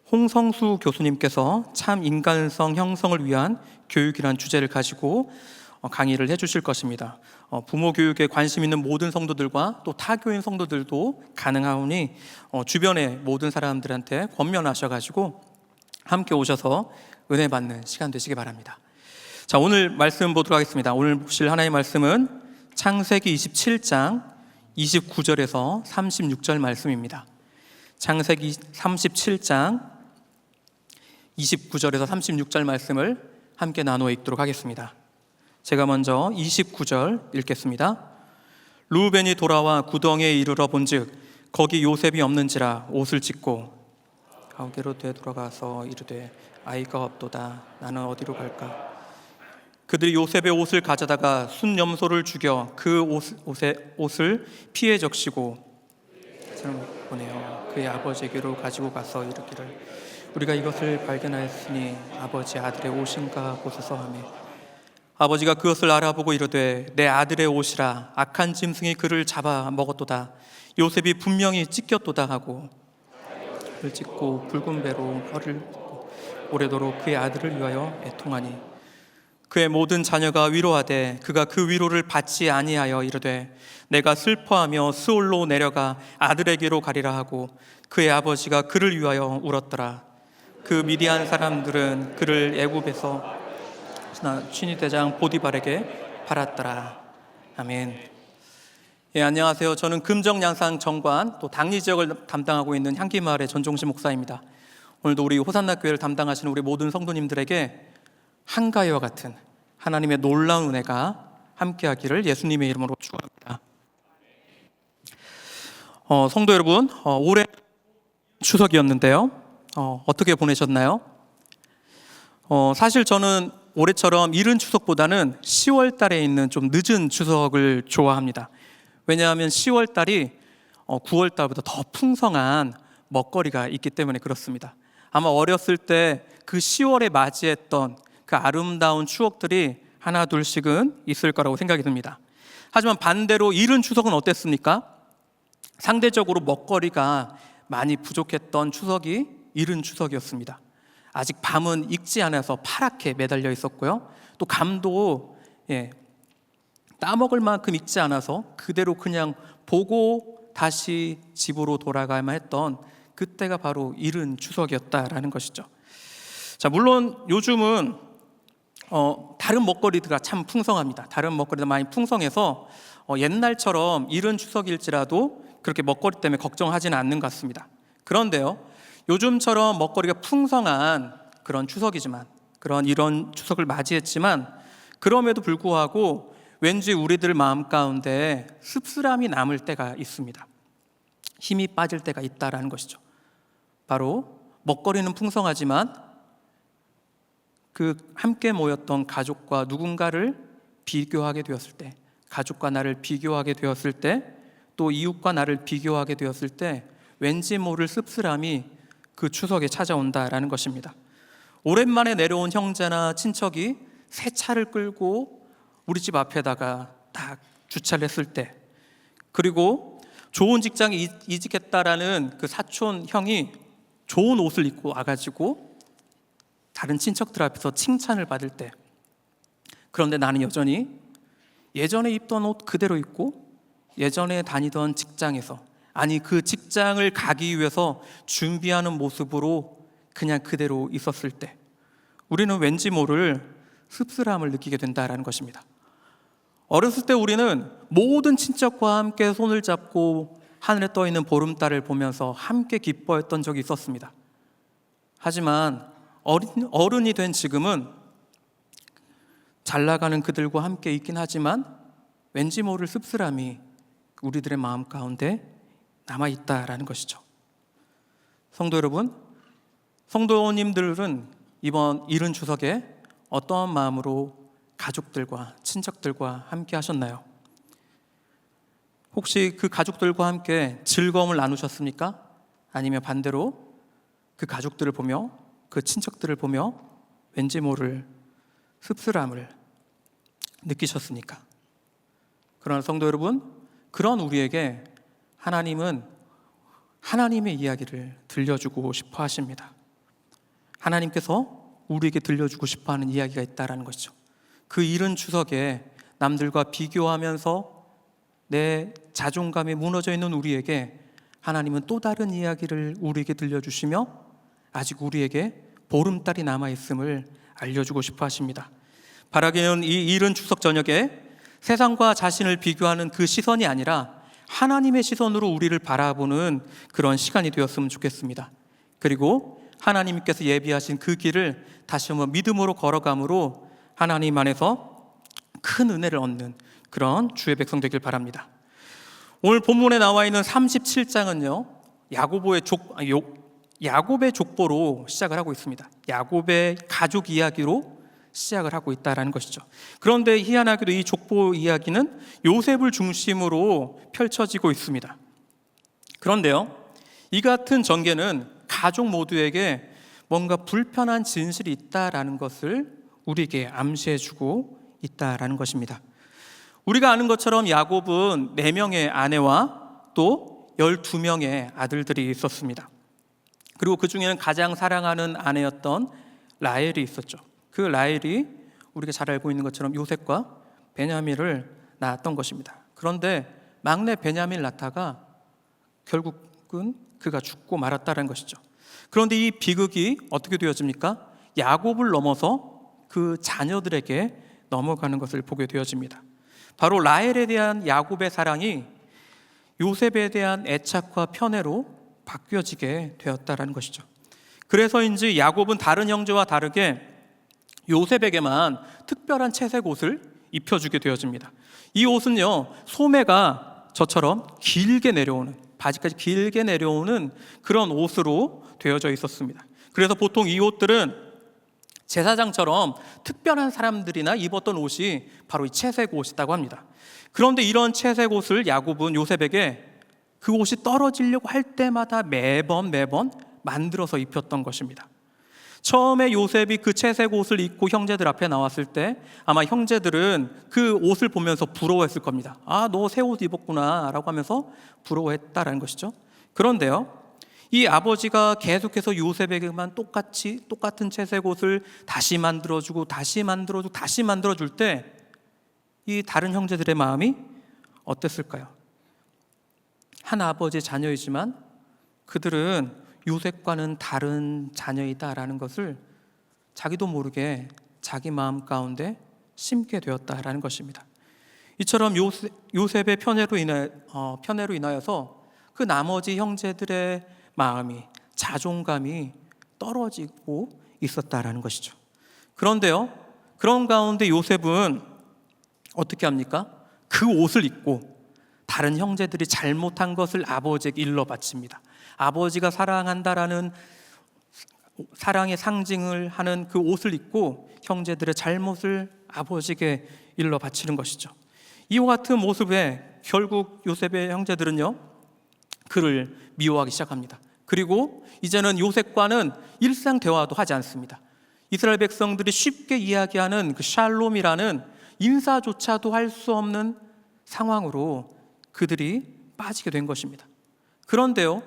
홍성수 교수님께서 참 인간성 형성을 위한 교육이라는 주제를 가지고 강의를 해주실 것입니다. 부모 교육에 관심 있는 모든 성도들과 또 타교인 성도들도 가능하오니 주변의 모든 사람들한테 권면하셔가지고 함께 오셔서 은혜 받는 시간 되시기 바랍니다. 자, 오늘 말씀 보도록 하겠습니다. 오늘 보실 하나님의 말씀은 창세기 27장 29절에서 36절 말씀입니다. 창세기 37장 29절에서 36절 말씀을 함께 나누어 읽도록 하겠습니다. 제가 먼저 29절 읽겠습니다. 르우벤이 돌아와 구덩이에 이르러 본즉 거기 요셉이 없는지라 옷을 찢고 가게로 되돌아가서 이르되 아이가 없도다. 나는 어디로 갈까? 그들이 요셉의 옷을 가져다가 순염소를 죽여 그 옷을 피해 적시고 보내어 그의 아버지에게로 가지고 가서 이르기를 우리가 이것을 발견하였으니 아버지 아들의 옷인가 보소서 하며 아버지가 그것을 알아보고 이르되 내 아들의 옷이라 악한 짐승이 그를 잡아 먹었도다. 요셉이 분명히 찢겼도다 하고 그를 찢고 붉은 배로 허를 묶고 오래도록 그의 아들을 위하여 애통하니 그의 모든 자녀가 위로하되 그가 그 위로를 받지 아니하여 이르되 내가 슬퍼하며 스올로 내려가 아들에게로 가리라 하고 그의 아버지가 그를 위하여 울었더라. 그 미디안 사람들은 그를 애굽에서 취니대장 보디발에게 팔았더라. 아멘. 예, 안녕하세요. 저는 금정양상 정관 또 당리 지역을 담당하고 있는 향기마을의 전종신 목사입니다. 오늘도 우리 호산나 교회를 담당하시는 우리 모든 성도님들에게 한가위와 같은 하나님의 놀라운 은혜가 함께하기를 예수님의 이름으로 축원합니다. 성도 여러분, 올해 추석이었는데요. 어떻게 보내셨나요? 사실 저는 올해처럼 이른 추석보다는 10월 달에 있는 좀 늦은 추석을 좋아합니다. 왜냐하면 10월 달이 9월 달보다 더 풍성한 먹거리가 있기 때문에 그렇습니다. 아마 어렸을 때 그 10월에 맞이했던 그 아름다운 추억들이 하나 둘씩은 있을 거라고 생각이 듭니다. 하지만 반대로 이른 추석은 어땠습니까? 상대적으로 먹거리가 많이 부족했던 추석이 이른 추석이었습니다. 아직 밤은 익지 않아서 파랗게 매달려 있었고요. 또 감도 따먹을 만큼 익지 않아서 그대로 그냥 보고 다시 집으로 돌아가야만 했던 그때가 바로 이른 추석이었다라는 것이죠. 자, 물론 요즘은 다른 먹거리가 참 풍성합니다. 다른 먹거리도 많이 풍성해서 옛날처럼 이른 추석일지라도 그렇게 먹거리 때문에 걱정하지는 않는 것 같습니다. 그런데요, 요즘처럼 먹거리가 풍성한 그런 추석이지만, 그런 이런 추석을 맞이했지만, 그럼에도 불구하고 왠지 우리들 마음 가운데 씁쓸함이 남을 때가 있습니다. 힘이 빠질 때가 있다라는 것이죠. 바로 먹거리는 풍성하지만 그 함께 모였던 가족과 누군가를 비교하게 되었을 때, 가족과 나를 비교하게 되었을 때, 또 이웃과 나를 비교하게 되었을 때 왠지 모를 씁쓸함이 그 추석에 찾아온다라는 것입니다. 오랜만에 내려온 형제나 친척이 새 차를 끌고 우리 집 앞에다가 딱 주차를 했을 때, 그리고 좋은 직장에 이직했다라는 그 사촌 형이 좋은 옷을 입고 와가지고 다른 친척들 앞에서 칭찬을 받을 때, 그런데 나는 여전히 예전에 입던 옷 그대로 입고 예전에 다니던 직장에서, 아니 그 직장을 가기 위해서 준비하는 모습으로 그냥 그대로 있었을 때 우리는 왠지 모를 씁쓸함을 느끼게 된다라는 것입니다. 어렸을 때 우리는 모든 친척과 함께 손을 잡고 하늘에 떠 있는 보름달을 보면서 함께 기뻐했던 적이 있었습니다. 하지만 어른이 된 지금은 잘 나가는 그들과 함께 있긴 하지만 왠지 모를 씁쓸함이 우리들의 마음 가운데 남아있다라는 것이죠. 성도 여러분, 성도님들은 이번 이른 추석에 어떠한 마음으로 가족들과 친척들과 함께 하셨나요? 혹시 그 가족들과 함께 즐거움을 나누셨습니까? 아니면 반대로 그 가족들을 보며, 그 친척들을 보며 왠지 모를 씁쓸함을 느끼셨습니까? 그러나 성도 여러분, 그런 우리에게 하나님은 하나님의 이야기를 들려주고 싶어 하십니다. 하나님께서 우리에게 들려주고 싶어 하는 이야기가 있다는 것이죠. 그 이른 추석에 남들과 비교하면서 내 자존감이 무너져 있는 우리에게 하나님은 또 다른 이야기를 우리에게 들려주시며 아직 우리에게 보름달이 남아있음을 알려주고 싶어 하십니다. 바라기는 이 이른 추석 저녁에 세상과 자신을 비교하는 그 시선이 아니라 하나님의 시선으로 우리를 바라보는 그런 시간이 되었으면 좋겠습니다. 그리고 하나님께서 예비하신 그 길을 다시 한번 믿음으로 걸어감으로 하나님 안에서 큰 은혜를 얻는 그런 주의 백성 되길 바랍니다. 오늘 본문에 나와 있는 37장은요 야곱의 족보로 시작을 하고 있습니다. 야곱의 가족 이야기로 시작을 하고 있다는 것이죠. 그런데 희한하게도 이 족보 이야기는 요셉을 중심으로 펼쳐지고 있습니다. 그런데요, 이 같은 전개는 가족 모두에게 뭔가 불편한 진실이 있다라는 것을 우리에게 암시해주고 있다라는 것입니다. 우리가 아는 것처럼 야곱은 4명의 아내와 또 12명의 아들들이 있었습니다. 그리고 그 중에는 가장 사랑하는 아내였던 라헬이 있었죠. 그 라헬이 우리가 잘 알고 있는 것처럼 요셉과 베냐민을 낳았던 것입니다. 그런데 막내 베냐민을 낳다가 결국은 그가 죽고 말았다는 것이죠. 그런데 이 비극이 어떻게 되어집니까? 야곱을 넘어서 그 자녀들에게 넘어가는 것을 보게 되어집니다. 바로 라헬에 대한 야곱의 사랑이 요셉에 대한 애착과 편애로 바뀌어지게 되었다는 것이죠. 그래서인지 야곱은 다른 형제와 다르게 요셉에게만 특별한 채색 옷을 입혀주게 되어집니다. 이 옷은요, 소매가 저처럼 길게 내려오는, 바지까지 길게 내려오는 그런 옷으로 되어져 있었습니다. 그래서 보통 이 옷들은 제사장처럼 특별한 사람들이나 입었던 옷이 바로 이 채색 옷이라고 합니다. 그런데 이런 채색 옷을 야곱은 요셉에게 그 옷이 떨어지려고 할 때마다 매번 만들어서 입혔던 것입니다. 처음에 요셉이 그 채색 옷을 입고 형제들 앞에 나왔을 때 아마 형제들은 그 옷을 보면서 부러워했을 겁니다. 아, 너 새 옷 입었구나 라고 하면서 부러워했다라는 것이죠. 그런데요, 이 아버지가 계속해서 요셉에게만 똑같은 채색 옷을 다시 만들어주고 다시 만들어줄 때 이 다른 형제들의 마음이 어땠을까요? 한 아버지의 자녀이지만 그들은 요셉과는 다른 자녀이다라는 것을 자기도 모르게 자기 마음 가운데 심게 되었다라는 것입니다. 이처럼 요셉의 편애로 인하여서 그 나머지 형제들의 마음이, 자존감이 떨어지고 있었다라는 것이죠. 그런데요, 그런 가운데 요셉은 어떻게 합니까? 그 옷을 입고 다른 형제들이 잘못한 것을 아버지에게 일러 바칩니다. 아버지가 사랑한다라는 사랑의 상징을 하는 그 옷을 입고 형제들의 잘못을 아버지에게 일러 바치는 것이죠. 이와 같은 모습에 결국 요셉의 형제들은요, 그를 미워하기 시작합니다. 그리고 이제는 요셉과는 일상 대화도 하지 않습니다. 이스라엘 백성들이 쉽게 이야기하는 그 샬롬이라는 인사조차도 할 수 없는 상황으로 그들이 빠지게 된 것입니다. 그런데요,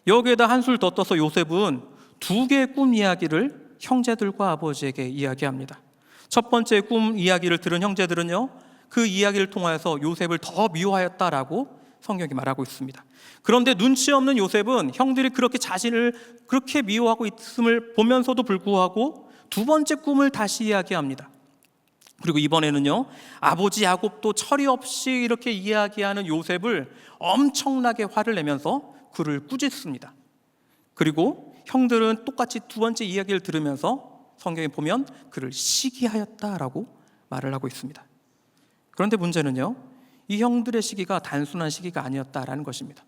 여기에다 한술 더 떠서 요셉은 2개의 꿈 이야기를 형제들과 아버지에게 이야기합니다. 첫 번째 꿈 이야기를 들은 형제들은요, 그 이야기를 통하여서 요셉을 더 미워하였다라고 성경이 말하고 있습니다. 그런데 눈치 없는 요셉은 형들이 그렇게 자신을 그렇게 미워하고 있음을 보면서도 불구하고 2번째 꿈을 다시 이야기합니다. 그리고 이번에는요, 아버지 야곱도 처리 없이 이렇게 이야기하는 요셉을 엄청나게 화를 내면서 그를 꾸짖습니다. 그리고 형들은 똑같이 2번째 이야기를 들으면서 성경에 보면 그를 시기하였다라고 말을 하고 있습니다. 그런데 문제는요, 이 형들의 시기가 단순한 시기가 아니었다라는 것입니다.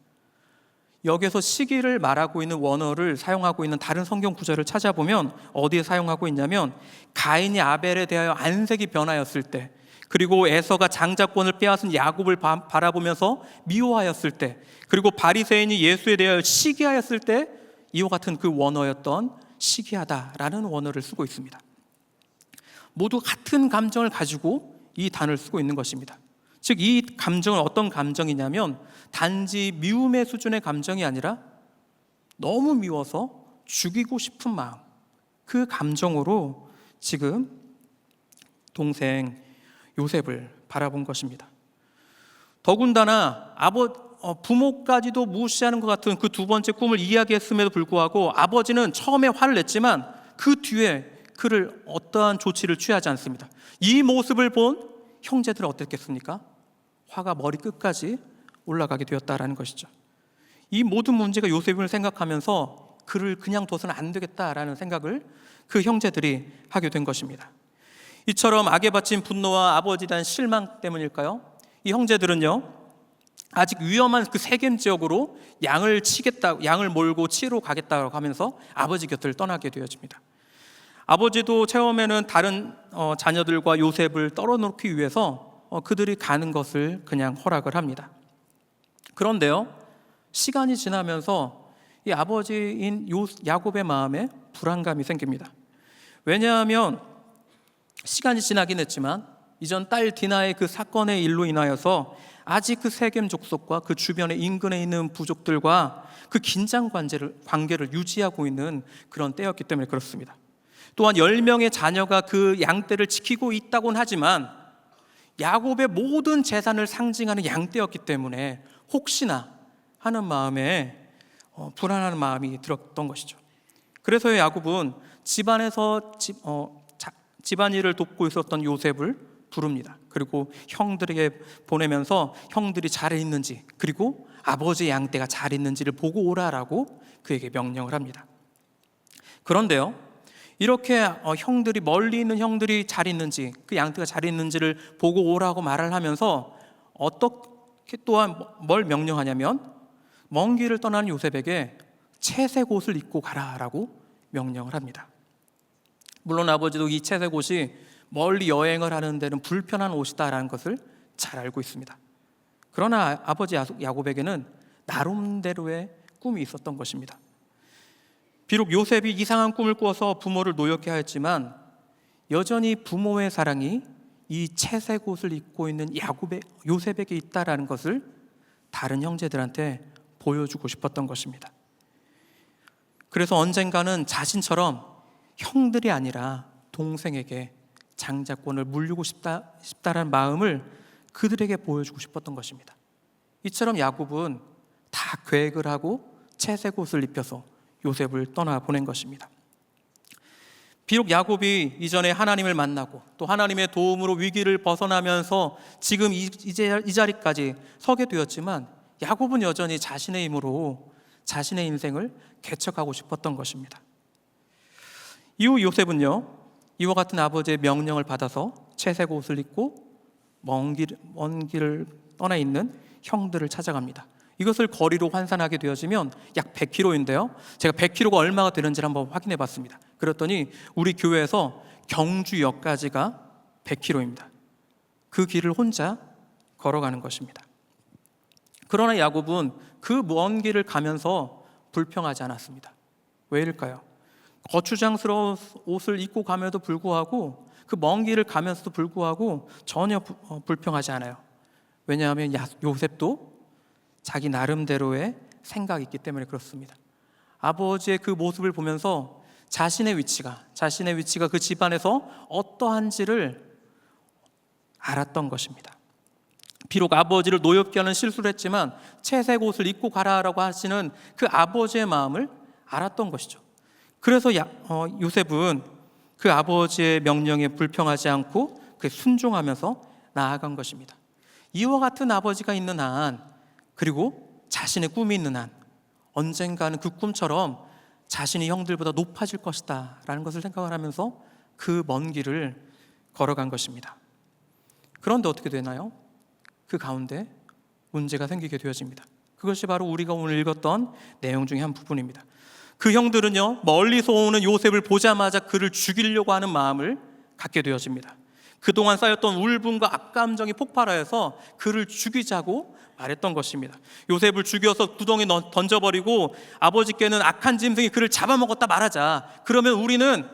여기서 시기를 말하고 있는 원어를 사용하고 있는 다른 성경 구절을 찾아보면 어디에 사용하고 있냐면, 가인이 아벨에 대하여 안색이 변하였을 때, 그리고 에서가 장자권을 빼앗은 야곱을 바라보면서 미워하였을 때, 그리고 바리새인이 예수에 대하여 시기하였을 때, 이와 같은 그 원어였던 시기하다라는 원어를 쓰고 있습니다. 모두 같은 감정을 가지고 이 단어를 쓰고 있는 것입니다. 즉, 이 감정은 어떤 감정이냐면 단지 미움의 수준의 감정이 아니라 너무 미워서 죽이고 싶은 마음, 그 감정으로 지금 동생 요셉을 바라본 것입니다. 더군다나 부모까지도 무시하는 것 같은 그 2번째 꿈을 이야기했음에도 불구하고 아버지는 처음에 화를 냈지만 그 뒤에 그를 어떠한 조치를 취하지 않습니다. 이 모습을 본 형제들은 어땠겠습니까? 화가 머리 끝까지 올라가게 되었다라는 것이죠. 이 모든 문제가 요셉을 생각하면서 그를 그냥 둬서는 안 되겠다라는 생각을 그 형제들이 하게 된 것입니다. 이처럼 악에 바친 분노와 아버지에 대한 실망 때문일까요? 이 형제들은요, 아직 위험한 그 세겜 지역으로 양을 몰고 치러 가겠다고 하면서 아버지 곁을 떠나게 되어집니다. 아버지도 처음에는 다른 자녀들과 요셉을 떨어놓기 위해서 그들이 가는 것을 그냥 허락을 합니다. 그런데요, 시간이 지나면서 이 아버지인 야곱의 마음에 불안감이 생깁니다. 왜냐하면 시간이 지나긴 했지만 이전 딸 디나의 그 사건의 일로 인하여서 아직 그 세겜 족속과 그 주변의 인근에 있는 부족들과 그 긴장 관계를 유지하고 있는 그런 때였기 때문에 그렇습니다. 또한 10명의 자녀가 그 양떼를 지키고 있다고는 하지만 야곱의 모든 재산을 상징하는 양떼였기 때문에 혹시나 하는 마음에 불안한 마음이 들었던 것이죠. 그래서 야곱은 집안에서 집안일을 돕고 있었던 요셉을 부릅니다. 그리고 형들에게 보내면서 형들이 잘 있는지, 그리고 아버지의 양떼가 잘 있는지를 보고 오라라고 그에게 명령을 합니다. 그런데요, 이렇게 형들이 멀리 있는 형들이 잘 있는지, 그 양떼가 잘 있는지를 보고 오라고 말을 하면서 어떻게 또한 뭘 명령하냐면 먼 길을 떠나는 요셉에게 채색 옷을 입고 가라라고 명령을 합니다. 물론 아버지도 이 채색 옷이 멀리 여행을 하는 데는 불편한 옷이다라는 것을 잘 알고 있습니다. 그러나 아버지 야곱에게는 나름대로의 꿈이 있었던 것입니다. 비록 요셉이 이상한 꿈을 꿔서 부모를 노엽게 하였지만 여전히 부모의 사랑이 이 채색 옷을 입고 있는 요셉에게 있다라는 것을 다른 형제들한테 보여주고 싶었던 것입니다. 그래서 언젠가는 자신처럼 형들이 아니라 동생에게 장자권을 물리고 싶다라는 마음을 그들에게 보여주고 싶었던 것입니다. 이처럼 야곱은 다 계획을 하고 채색 옷을 입혀서 요셉을 떠나보낸 것입니다. 비록 야곱이 이전에 하나님을 만나고 또 하나님의 도움으로 위기를 벗어나면서 지금 이 자리까지 서게 되었지만 야곱은 여전히 자신의 힘으로 자신의 인생을 개척하고 싶었던 것입니다. 이후 요셉은요, 이와 같은 아버지의 명령을 받아서 채색 옷을 입고 먼 길을 떠나 있는 형들을 찾아갑니다. 이것을 거리로 환산하게 되어지면 약 100km인데요. 제가 100km가 얼마가 되는지를 한번 확인해 봤습니다. 그랬더니 우리 교회에서 경주역까지가 100km입니다. 그 길을 혼자 걸어가는 것입니다. 그러나 야곱은 그 먼 길을 가면서 불평하지 않았습니다. 왜일까요? 거추장스러운 옷을 입고 감에도 불구하고 그 먼 길을 가면서도 불구하고 전혀 불평하지 않아요. 왜냐하면 요셉도 자기 나름대로의 생각이 있기 때문에 그렇습니다. 아버지의 그 모습을 보면서 자신의 위치가 그 집안에서 어떠한지를 알았던 것입니다. 비록 아버지를 노엽게 하는 실수를 했지만 채색 옷을 입고 가라라고 하시는 그 아버지의 마음을 알았던 것이죠. 그래서 요셉은 그 아버지의 명령에 불평하지 않고 순종하면서 나아간 것입니다. 이와 같은 아버지가 있는 한, 그리고 자신의 꿈이 있는 한, 언젠가는 그 꿈처럼 자신이 형들보다 높아질 것이다 라는 것을 생각을 하면서 그 먼 길을 걸어간 것입니다. 그런데 어떻게 되나요? 그 가운데 문제가 생기게 되어집니다. 그것이 바로 우리가 오늘 읽었던 내용 중에 한 부분입니다. 그 형들은요, 멀리서 오는 요셉을 보자마자 그를 죽이려고 하는 마음을 갖게 되어집니다. 그동안 쌓였던 울분과 악감정이 폭발하여서 그를 죽이자고 말했던 것입니다. 요셉을 죽여서 구덩이에 던져버리고 아버지께는 악한 짐승이 그를 잡아먹었다 말하자. 그러면 우리는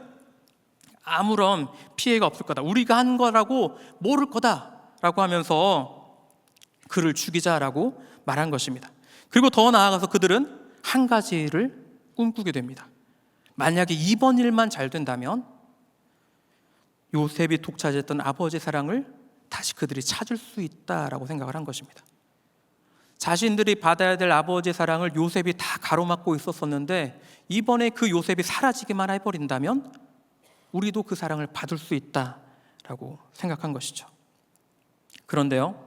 아무런 피해가 없을 거다. 우리가 한 거라고 모를 거다라고 하면서 그를 죽이자라고 말한 것입니다. 그리고 더 나아가서 그들은 한 가지를 꿈꾸게 됩니다. 만약에 이번 일만 잘 된다면 요셉이 독차지했던 아버지의 사랑을 다시 그들이 찾을 수 있다라고 생각을 한 것입니다. 자신들이 받아야 될 아버지의 사랑을 요셉이 다 가로막고 있었었는데 이번에 그 요셉이 사라지기만 해버린다면 우리도 그 사랑을 받을 수 있다라고 생각한 것이죠. 그런데요,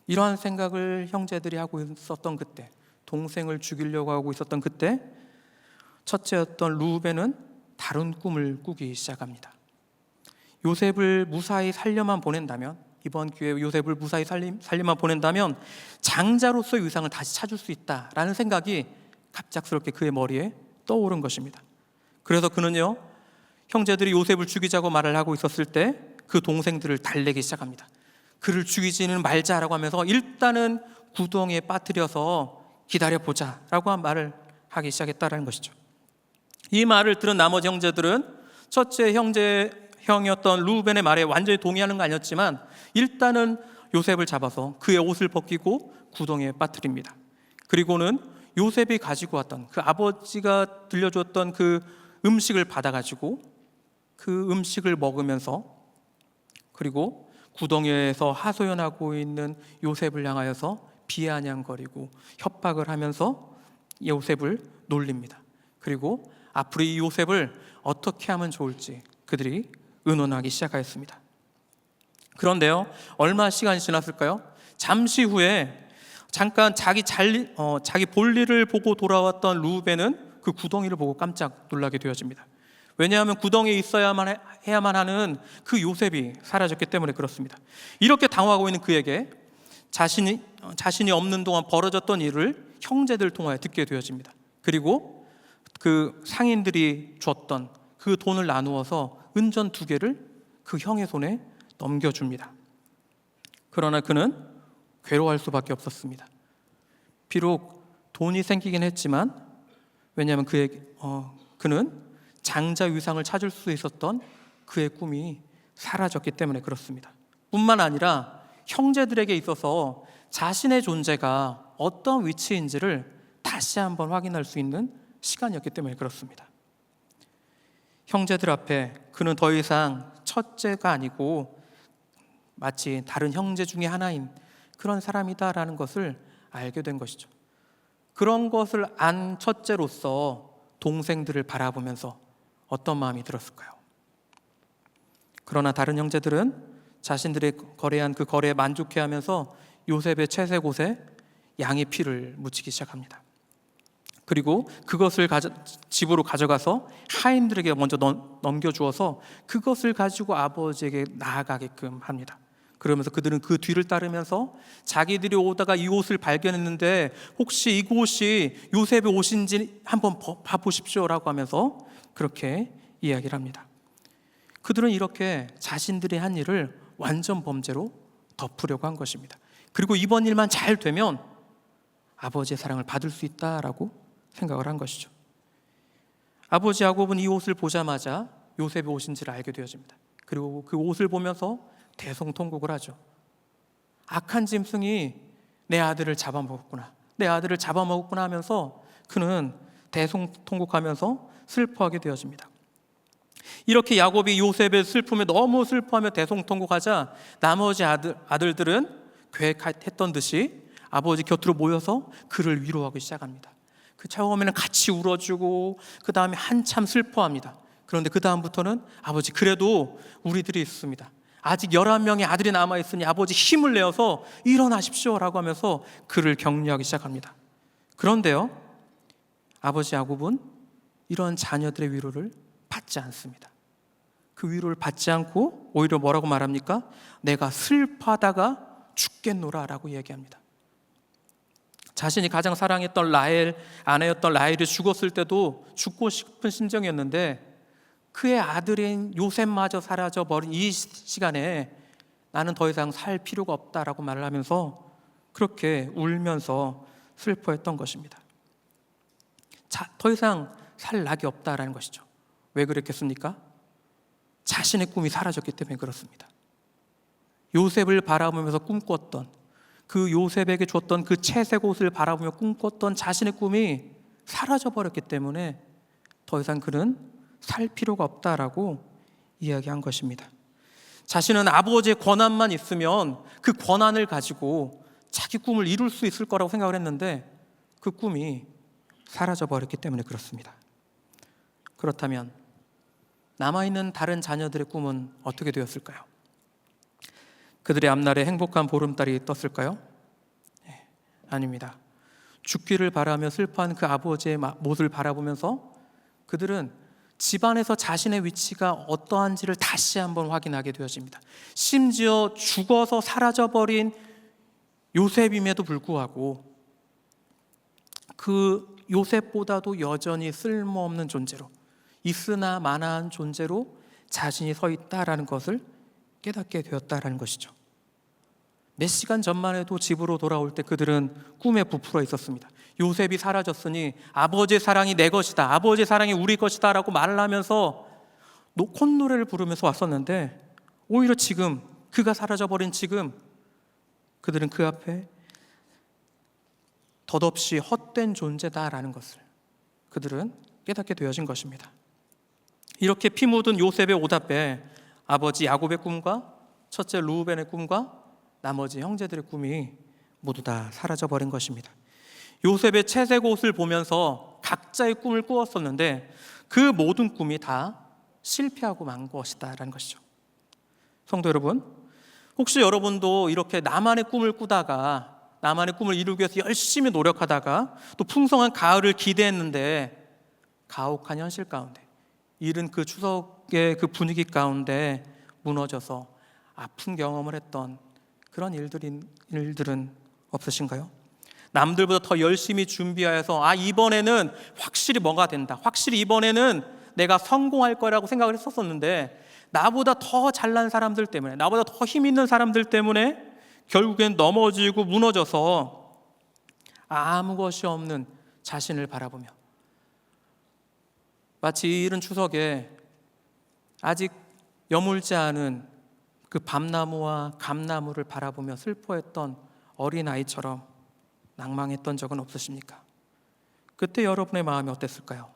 이러한 생각을 형제들이 하고 있었던 그때, 동생을 죽이려고 하고 있었던 그때, 첫째였던 루벤은 다른 꿈을 꾸기 시작합니다. 요셉을 무사히 살려만 보낸다면, 이번 기회에 요셉을 무사히 살려만 보낸다면 장자로서의 위상을 다시 찾을 수 있다라는 생각이 갑작스럽게 그의 머리에 떠오른 것입니다. 그래서 그는요, 형제들이 요셉을 죽이자고 말을 하고 있었을 때 그 동생들을 달래기 시작합니다. 그를 죽이지는 말자라고 하면서 일단은 구덩이에 빠뜨려서 기다려보자 라고 한 말을 하기 시작했다는 것이죠. 이 말을 들은 나머지 형제들은 첫째 형이었던 루벤의 말에 완전히 동의하는 건 아니었지만 일단은 요셉을 잡아서 그의 옷을 벗기고 구덩이에 빠뜨립니다. 그리고는 요셉이 가지고 왔던 그 아버지가 들려줬던 그 음식을 받아가지고 그 음식을 먹으면서, 그리고 구덩이에서 하소연하고 있는 요셉을 향하여서 비아냥거리고 협박을 하면서 요셉을 놀립니다. 그리고 앞으로 이 요셉을 어떻게 하면 좋을지 그들이 의논하기 시작하였습니다. 그런데요, 얼마 시간이 지났을까요? 잠시 후에 잠깐 자기 볼일을 보고 돌아왔던 루벤은 그 구덩이를 보고 깜짝 놀라게 되어집니다. 왜냐하면 구덩이에 해야만 하는 그 요셉이 사라졌기 때문에 그렇습니다. 이렇게 당황하고 있는 그에게 자신이 없는 동안 벌어졌던 일을 형제들 통하여 듣게 되어집니다. 그리고 그 상인들이 줬던 그 돈을 나누어서 은전 2개를 그 형의 손에 넘겨줍니다. 그러나 그는 괴로워할 수밖에 없었습니다. 비록 돈이 생기긴 했지만, 왜냐하면 그는 장자 위상을 찾을 수 있었던 그의 꿈이 사라졌기 때문에 그렇습니다. 뿐만 아니라 형제들에게 있어서 자신의 존재가 어떤 위치인지를 다시 한번 확인할 수 있는 시간이었기 때문에 그렇습니다. 형제들 앞에 그는 더 이상 첫째가 아니고 마치 다른 형제 중에 하나인 그런 사람이다라는 것을 알게 된 것이죠. 그런 것을 안 첫째로서 동생들을 바라보면서 어떤 마음이 들었을까요? 그러나 다른 형제들은 자신들의 거래한 그 거래에 만족해하면서 요셉의 채색옷에 양의 피를 묻히기 시작합니다. 그리고 그것을 집으로 가져가서 하인들에게 먼저 넘겨주어서 그것을 가지고 아버지에게 나아가게끔 합니다. 그러면서 그들은 그 뒤를 따르면서 자기들이 오다가 이 옷을 발견했는데 혹시 이곳이 요셉의 옷인지 한번 봐보십시오라고 하면서 그렇게 이야기를 합니다. 그들은 이렇게 자신들이 한 일을 완전 범죄로 덮으려고 한 것입니다. 그리고 이번 일만 잘 되면 아버지의 사랑을 받을 수 있다라고 생각을 한 것이죠. 아버지 야곱은 이 옷을 보자마자 요셉의 옷인지를 알게 되어집니다. 그리고 그 옷을 보면서 대성통곡을 하죠. 악한 짐승이 내 아들을 잡아먹었구나, 내 아들을 잡아먹었구나 하면서 그는 대성통곡하면서 슬퍼하게 되어집니다. 이렇게 야곱이 요셉의 슬픔에 너무 슬퍼하며 대성통곡하자 나머지 아들들은 계획했던 듯이 아버지 곁으로 모여서 그를 위로하기 시작합니다. 그 처음에는 같이 울어주고 그 다음에 한참 슬퍼합니다. 그런데 그 다음부터는 아버지 그래도 우리들이 있습니다. 아직 11명의 아들이 남아있으니 아버지 힘을 내어서 일어나십시오라고 하면서 그를 격려하기 시작합니다. 그런데요, 아버지 야곱은 이런 자녀들의 위로를 받지 않습니다. 그 위로를 받지 않고 오히려 뭐라고 말합니까? 내가 슬퍼하다가 죽겠노라 라고 얘기합니다. 자신이 가장 사랑했던 아내였던 라헬이 죽었을 때도 죽고 싶은 심정이었는데 그의 아들인 요셉마저 사라져버린 이 시간에 나는 더 이상 살 필요가 없다라고 말을 하면서 그렇게 울면서 슬퍼했던 것입니다. 더 이상 살 낙이 없다라는 것이죠. 왜 그랬겠습니까? 자신의 꿈이 사라졌기 때문에 그렇습니다. 요셉을 바라보면서 꿈꿨던, 그 요셉에게 줬던 그 채색 옷을 바라보며 꿈꿨던 자신의 꿈이 사라져버렸기 때문에 더 이상 그는 살 필요가 없다라고 이야기한 것입니다. 자신은 아버지의 권한만 있으면 그 권한을 가지고 자기 꿈을 이룰 수 있을 거라고 생각을 했는데 그 꿈이 사라져버렸기 때문에 그렇습니다. 그렇다면 남아있는 다른 자녀들의 꿈은 어떻게 되었을까요? 그들의 앞날에 행복한 보름달이 떴을까요? 네, 아닙니다. 죽기를 바라며 슬퍼한 그 아버지의 모습을 바라보면서 그들은 집안에서 자신의 위치가 어떠한지를 다시 한번 확인하게 되어집니다. 심지어 죽어서 사라져버린 요셉임에도 불구하고 그 요셉보다도 여전히 쓸모없는 존재로, 있으나 마나한 존재로 자신이 서 있다라는 것을 깨닫게 되었다라는 것이죠. 몇 시간 전만 해도 집으로 돌아올 때 그들은 꿈에 부풀어 있었습니다. 요셉이 사라졌으니 아버지의 사랑이 내 것이다, 아버지의 사랑이 우리 것이다 라고 말을 하면서 콧노래를 부르면서 왔었는데 오히려 지금, 그가 사라져버린 지금 그들은 그 앞에 덧없이 헛된 존재다라는 것을 그들은 깨닫게 되어진 것입니다. 이렇게 피 묻은 요셉의 옷 앞에 아버지 야곱의 꿈과 첫째 르우벤의 꿈과 나머지 형제들의 꿈이 모두 다 사라져버린 것입니다. 요셉의 채색 옷을 보면서 각자의 꿈을 꾸었었는데 그 모든 꿈이 다 실패하고 만 것이다라는 것이죠. 성도 여러분, 혹시 여러분도 이렇게 나만의 꿈을 꾸다가 나만의 꿈을 이루기 위해서 열심히 노력하다가 또 풍성한 가을을 기대했는데 가혹한 현실 가운데, 이른 그 추석의 그 분위기 가운데 무너져서 아픈 경험을 했던 그런 일들은 없으신가요? 남들보다 더 열심히 준비하여서 이번에는 확실히 뭐가 된다, 확실히 이번에는 내가 성공할 거라고 생각을 했었었는데 나보다 더 잘난 사람들 때문에, 나보다 더 힘 있는 사람들 때문에 결국엔 넘어지고 무너져서 아무 것이 없는 자신을 바라보며, 마치 이른 추석에 아직 여물지 않은 그 밤나무와 감나무를 바라보며 슬퍼했던 어린아이처럼 낭망했던 적은 없으십니까? 그때 여러분의 마음이 어땠을까요?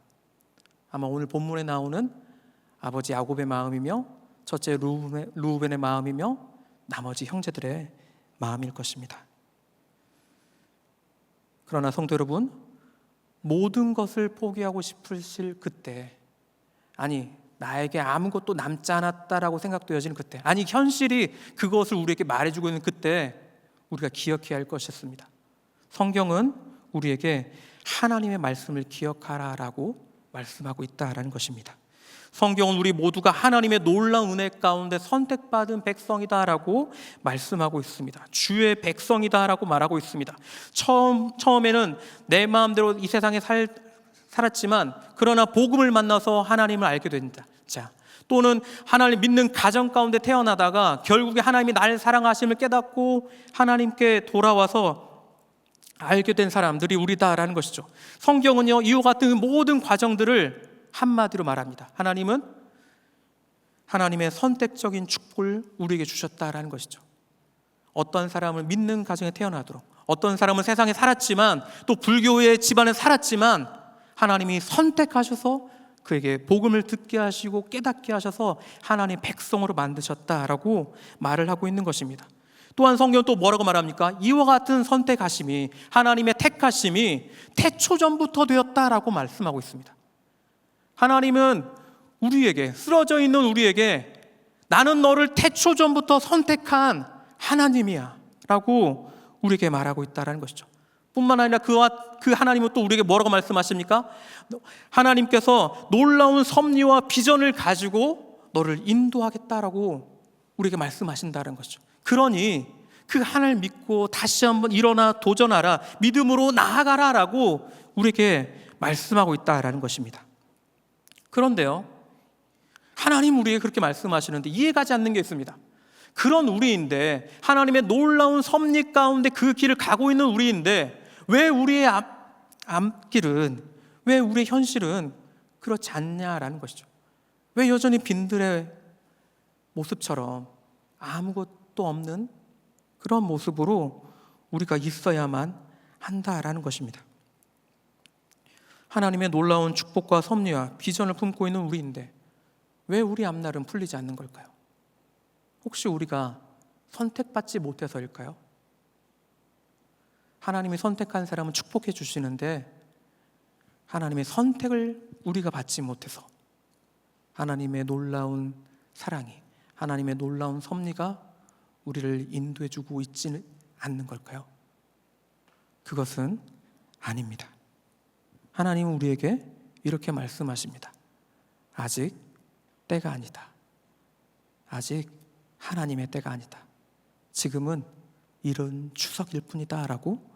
아마 오늘 본문에 나오는 아버지 야곱의 마음이며 첫째 루벤의 마음이며 나머지 형제들의 마음일 것입니다. 그러나 성도 여러분, 모든 것을 포기하고 싶으실 그때, 아니 나에게 아무것도 남지 않았다라고 생각되어지는 그때, 아니 현실이 그것을 우리에게 말해주고 있는 그때 우리가 기억해야 할 것이었습니다. 성경은 우리에게 하나님의 말씀을 기억하라라고 말씀하고 있다라는 것입니다. 성경은 우리 모두가 하나님의 놀라운 은혜 가운데 선택받은 백성이다라고 말씀하고 있습니다. 주의 백성이다라고 말하고 있습니다. 처음에는 내 마음대로 이 세상에 살았지만 그러나 복음을 만나서 하나님을 알게 된다. 자, 또는 하나님 믿는 가정 가운데 태어나다가 결국에 하나님이 나를 사랑하심을 깨닫고 하나님께 돌아와서 알게 된 사람들이 우리다라는 것이죠. 성경은요, 이와 같은 모든 과정들을 한마디로 말합니다. 하나님은 하나님의 선택적인 축복을 우리에게 주셨다라는 것이죠. 어떤 사람을 믿는 가정에 태어나도록, 어떤 사람은 세상에 살았지만 또 불교의 집안에 살았지만 하나님이 선택하셔서 그에게 복음을 듣게 하시고 깨닫게 하셔서 하나님 백성으로 만드셨다라고 말을 하고 있는 것입니다. 또한 성경은 또 뭐라고 말합니까? 이와 같은 선택하심이, 하나님의 택하심이 태초전부터 되었다라고 말씀하고 있습니다. 하나님은 우리에게, 쓰러져 있는 우리에게 나는 너를 태초전부터 선택한 하나님이야 라고 우리에게 말하고 있다는 것이죠. 뿐만 아니라 그 하나님은 또 우리에게 뭐라고 말씀하십니까? 하나님께서 놀라운 섭리와 비전을 가지고 너를 인도하겠다라고 우리에게 말씀하신다는 것이죠. 그러니 그 하나님을 믿고 다시 한번 일어나 도전하라, 믿음으로 나아가라라고 우리에게 말씀하고 있다라는 것입니다. 그런데요, 하나님 우리에게 그렇게 말씀하시는데 이해가지 않는 게 있습니다. 그런 우리인데, 하나님의 놀라운 섭리 가운데 그 길을 가고 있는 우리인데 왜 우리의 앞길은, 왜 우리의 현실은 그렇지 않냐라는 것이죠. 왜 여전히 빈들의 모습처럼 아무것도 없는 그런 모습으로 우리가 있어야만 한다라는 것입니다. 하나님의 놀라운 축복과 섭리와 비전을 품고 있는 우리인데 왜 우리 앞날은 풀리지 않는 걸까요? 혹시 우리가 선택받지 못해서일까요? 하나님이 선택한 사람은 축복해 주시는데 하나님의 선택을 우리가 받지 못해서 하나님의 놀라운 사랑이, 하나님의 놀라운 섭리가 우리를 인도해 주고 있지는 않는 걸까요? 그것은 아닙니다. 하나님은 우리에게 이렇게 말씀하십니다. 아직 때가 아니다. 아직 하나님의 때가 아니다. 지금은 이른 추석일 뿐이다 라고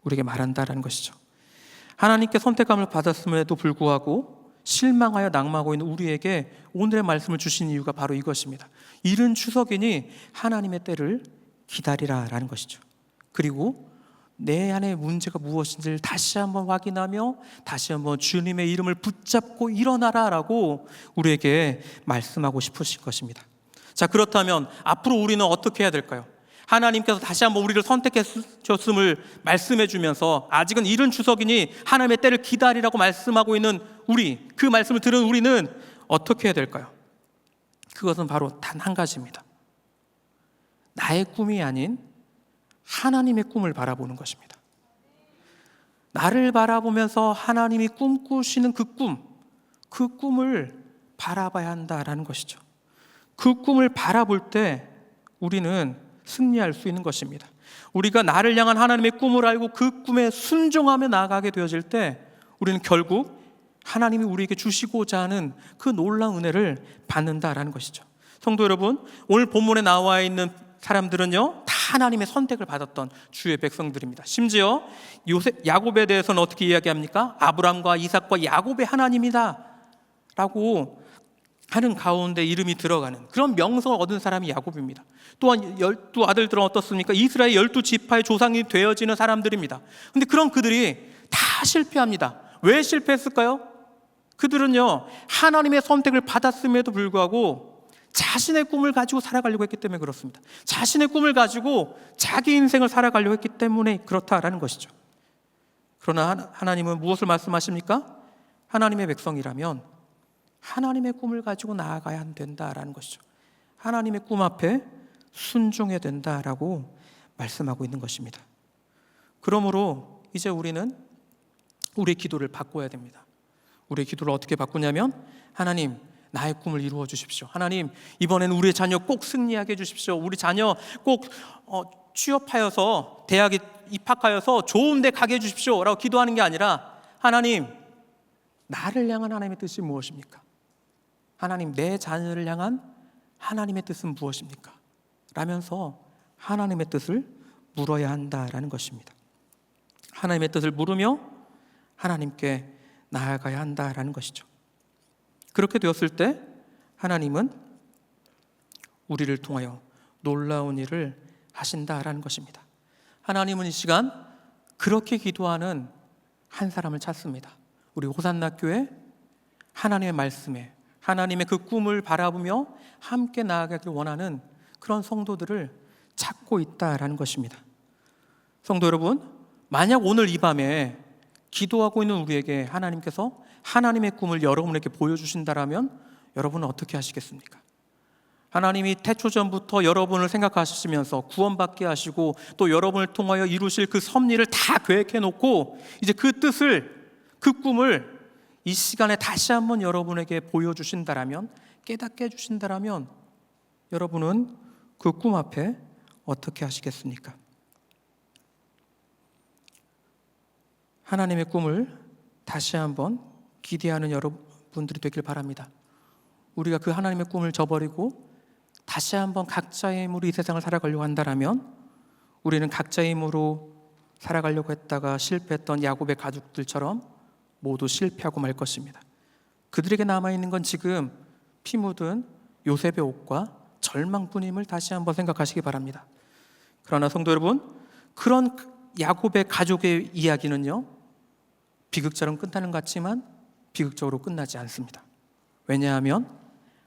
우리에게 말한다라는 것이죠. 하나님께 선택감을 받았음에도 불구하고 실망하여 낭망하고 있는 우리에게 오늘의 말씀을 주신 이유가 바로 이것입니다. 이른 추석이니 하나님의 때를 기다리라라는 것이죠. 그리고 내 안에 문제가 무엇인지를 다시 한번 확인하며 다시 한번 주님의 이름을 붙잡고 일어나라라고 우리에게 말씀하고 싶으신 것입니다. 자, 그렇다면 앞으로 우리는 어떻게 해야 될까요? 하나님께서 다시 한번 우리를 선택해 주셨음을 말씀해 주면서 아직은 이른 추석이니 하나님의 때를 기다리라고 말씀하고 있는 우리, 그 말씀을 들은 우리는 어떻게 해야 될까요? 그것은 바로 단 한 가지입니다. 나의 꿈이 아닌 하나님의 꿈을 바라보는 것입니다. 나를 바라보면서 하나님이 꿈꾸시는 그 꿈을 바라봐야 한다라는 것이죠. 그 꿈을 바라볼 때 우리는 승리할 수 있는 것입니다. 우리가 나를 향한 하나님의 꿈을 알고 그 꿈에 순종하며 나아가게 되어질 때 우리는 결국 하나님이 우리에게 주시고자 하는 그 놀라운 은혜를 받는다라는 것이죠. 성도 여러분, 오늘 본문에 나와 있는 사람들은요 다 하나님의 선택을 받았던 주의 백성들입니다. 심지어 야곱에 대해서는 어떻게 이야기합니까? 아브람과 이삭과 야곱의 하나님이다 라고 하는 가운데 이름이 들어가는 그런 명성을 얻은 사람이 야곱입니다. 또한 12아들들은 어떻습니까? 이스라엘 12지파의 조상이 되어지는 사람들입니다. 근데 그런 그들이 다 실패합니다. 왜 실패했을까요? 그들은요, 하나님의 선택을 받았음에도 불구하고 자신의 꿈을 가지고 살아가려고 했기 때문에 그렇습니다. 자신의 꿈을 가지고 자기 인생을 살아가려고 했기 때문에 그렇다라는 것이죠. 그러나 하나님은 무엇을 말씀하십니까? 하나님의 백성이라면 하나님의 꿈을 가지고 나아가야 된다라는 것이죠. 하나님의 꿈 앞에 순종해야 된다라고 말씀하고 있는 것입니다. 그러므로 이제 우리는 우리의 기도를 바꿔야 됩니다. 우리의 기도를 어떻게 바꾸냐면, 하나님, 나의 꿈을 이루어 주십시오. 하나님, 이번에는 우리의 자녀 꼭 승리하게 해주십시오. 우리 자녀 꼭 취업하여서 대학에 입학하여서 좋은 데 가게 해주십시오 라고 기도하는 게 아니라, 하나님, 나를 향한 하나님의 뜻이 무엇입니까? 하나님, 내 자녀를 향한 하나님의 뜻은 무엇입니까? 라면서 하나님의 뜻을 물어야 한다라는 것입니다. 하나님의 뜻을 물으며 하나님께 나아가야 한다라는 것이죠. 그렇게 되었을 때 하나님은 우리를 통하여 놀라운 일을 하신다라는 것입니다. 하나님은 이 시간 그렇게 기도하는 한 사람을 찾습니다. 우리 호산나 교회 하나님의 말씀에, 하나님의 그 꿈을 바라보며 함께 나아가기를 원하는 그런 성도들을 찾고 있다라는 것입니다. 성도 여러분, 만약 오늘 이 밤에 기도하고 있는 우리에게 하나님께서 하나님의 꿈을 여러분에게 보여주신다라면 여러분은 어떻게 하시겠습니까? 하나님이 태초전부터 여러분을 생각하시면서 구원받게 하시고 또 여러분을 통하여 이루실 그 섭리를 다 계획해 놓고 이제 그 뜻을, 그 꿈을 이 시간에 다시 한번 여러분에게 보여주신다라면, 깨닫게 해주신다라면 여러분은 그 꿈 앞에 어떻게 하시겠습니까? 하나님의 꿈을 다시 한번 기대하는 여러분들이 되길 바랍니다. 우리가 그 하나님의 꿈을 저버리고 다시 한번 각자의 힘으로 이 세상을 살아가려고 한다면 우리는 각자의 힘으로 살아가려고 했다가 실패했던 야곱의 가족들처럼 모두 실패하고 말 것입니다. 그들에게 남아있는 건 지금 피 묻은 요셉의 옷과 절망뿐임을 다시 한번 생각하시기 바랍니다. 그러나 성도 여러분, 그런 야곱의 가족의 이야기는요, 비극처럼 끝나는 것 같지만 비극적으로 끝나지 않습니다. 왜냐하면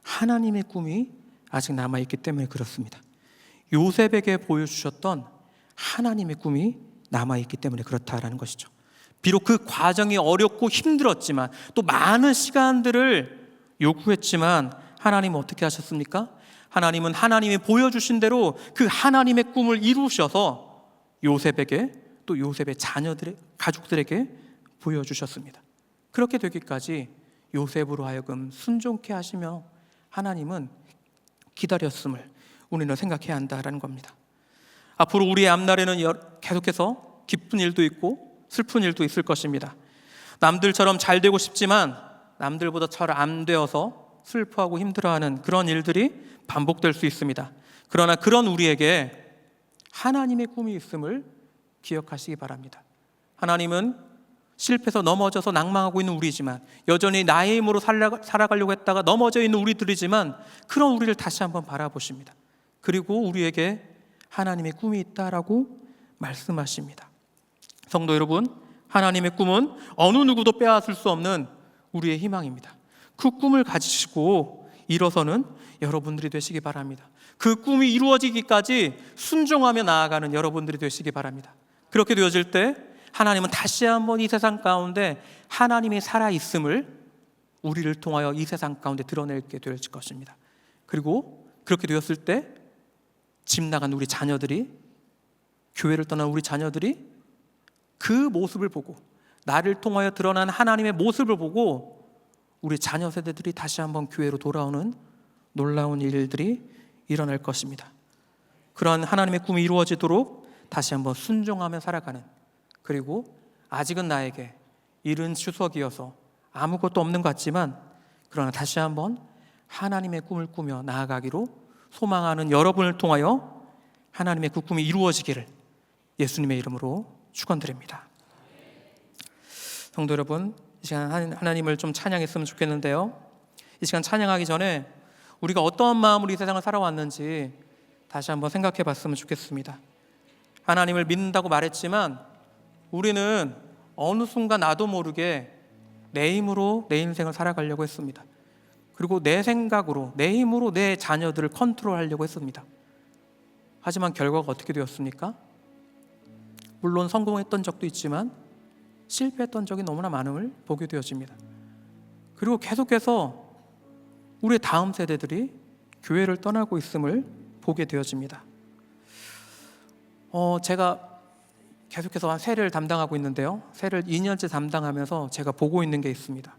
하나님의 꿈이 아직 남아있기 때문에 그렇습니다. 요셉에게 보여주셨던 하나님의 꿈이 남아있기 때문에 그렇다라는 것이죠. 비록 그 과정이 어렵고 힘들었지만 또 많은 시간들을 요구했지만 하나님은 어떻게 하셨습니까? 하나님은 하나님이 보여주신 대로 그 하나님의 꿈을 이루셔서 요셉에게 또 요셉의 자녀들의 가족들에게 보여주셨습니다. 그렇게 되기까지 요셉으로 하여금 순종케 하시며 하나님은 기다렸음을 우리는 생각해야 한다라는 겁니다. 앞으로 우리의 앞날에는 계속해서 기쁜 일도 있고 슬픈 일도 있을 것입니다. 남들처럼 잘 되고 싶지만 남들보다 잘 안 되어서 슬퍼하고 힘들어하는 그런 일들이 반복될 수 있습니다. 그러나 그런 우리에게 하나님의 꿈이 있음을 기억하시기 바랍니다. 하나님은 실패해서 넘어져서 낭망하고 있는 우리지만, 여전히 나의 힘으로 살아가려고 했다가 넘어져 있는 우리들이지만 그런 우리를 다시 한번 바라보십니다. 그리고 우리에게 하나님의 꿈이 있다라고 말씀하십니다. 성도 여러분, 하나님의 꿈은 어느 누구도 빼앗을 수 없는 우리의 희망입니다. 그 꿈을 가지시고 일어서는 여러분들이 되시기 바랍니다. 그 꿈이 이루어지기까지 순종하며 나아가는 여러분들이 되시기 바랍니다. 그렇게 되어질 때 하나님은 다시 한번 이 세상 가운데 하나님이 살아있음을 우리를 통하여 이 세상 가운데 드러내게 될 것입니다. 그리고 그렇게 되었을 때 집 나간 우리 자녀들이, 교회를 떠난 우리 자녀들이 그 모습을 보고, 나를 통하여 드러난 하나님의 모습을 보고 우리 자녀 세대들이 다시 한번 교회로 돌아오는 놀라운 일들이 일어날 것입니다. 그러한 하나님의 꿈이 이루어지도록 다시 한번 순종하며 살아가는, 그리고 아직은 나에게 이른 추석이어서 아무것도 없는 것 같지만 그러나 다시 한번 하나님의 꿈을 꾸며 나아가기로 소망하는 여러분을 통하여 하나님의 그 꿈이 이루어지기를 예수님의 이름으로 축원드립니다. 성도 여러분, 이 시간 하나님을 좀 찬양했으면 좋겠는데요. 이 시간 찬양하기 전에 우리가 어떠한 마음으로 이 세상을 살아왔는지 다시 한번 생각해 봤으면 좋겠습니다. 하나님을 믿는다고 말했지만 우리는 어느 순간 나도 모르게 내 힘으로 내 인생을 살아가려고 했습니다. 그리고 내 생각으로, 내 힘으로 내 자녀들을 컨트롤하려고 했습니다. 하지만 결과가 어떻게 되었습니까? 물론 성공했던 적도 있지만 실패했던 적이 너무나 많음을 보게 되어집니다. 그리고 계속해서 우리의 다음 세대들이 교회를 떠나고 있음을 보게 되어집니다. 제가 계속해서 세례를 담당하고 있는데요, 세례를 2년째 담당하면서 제가 보고 있는 게 있습니다.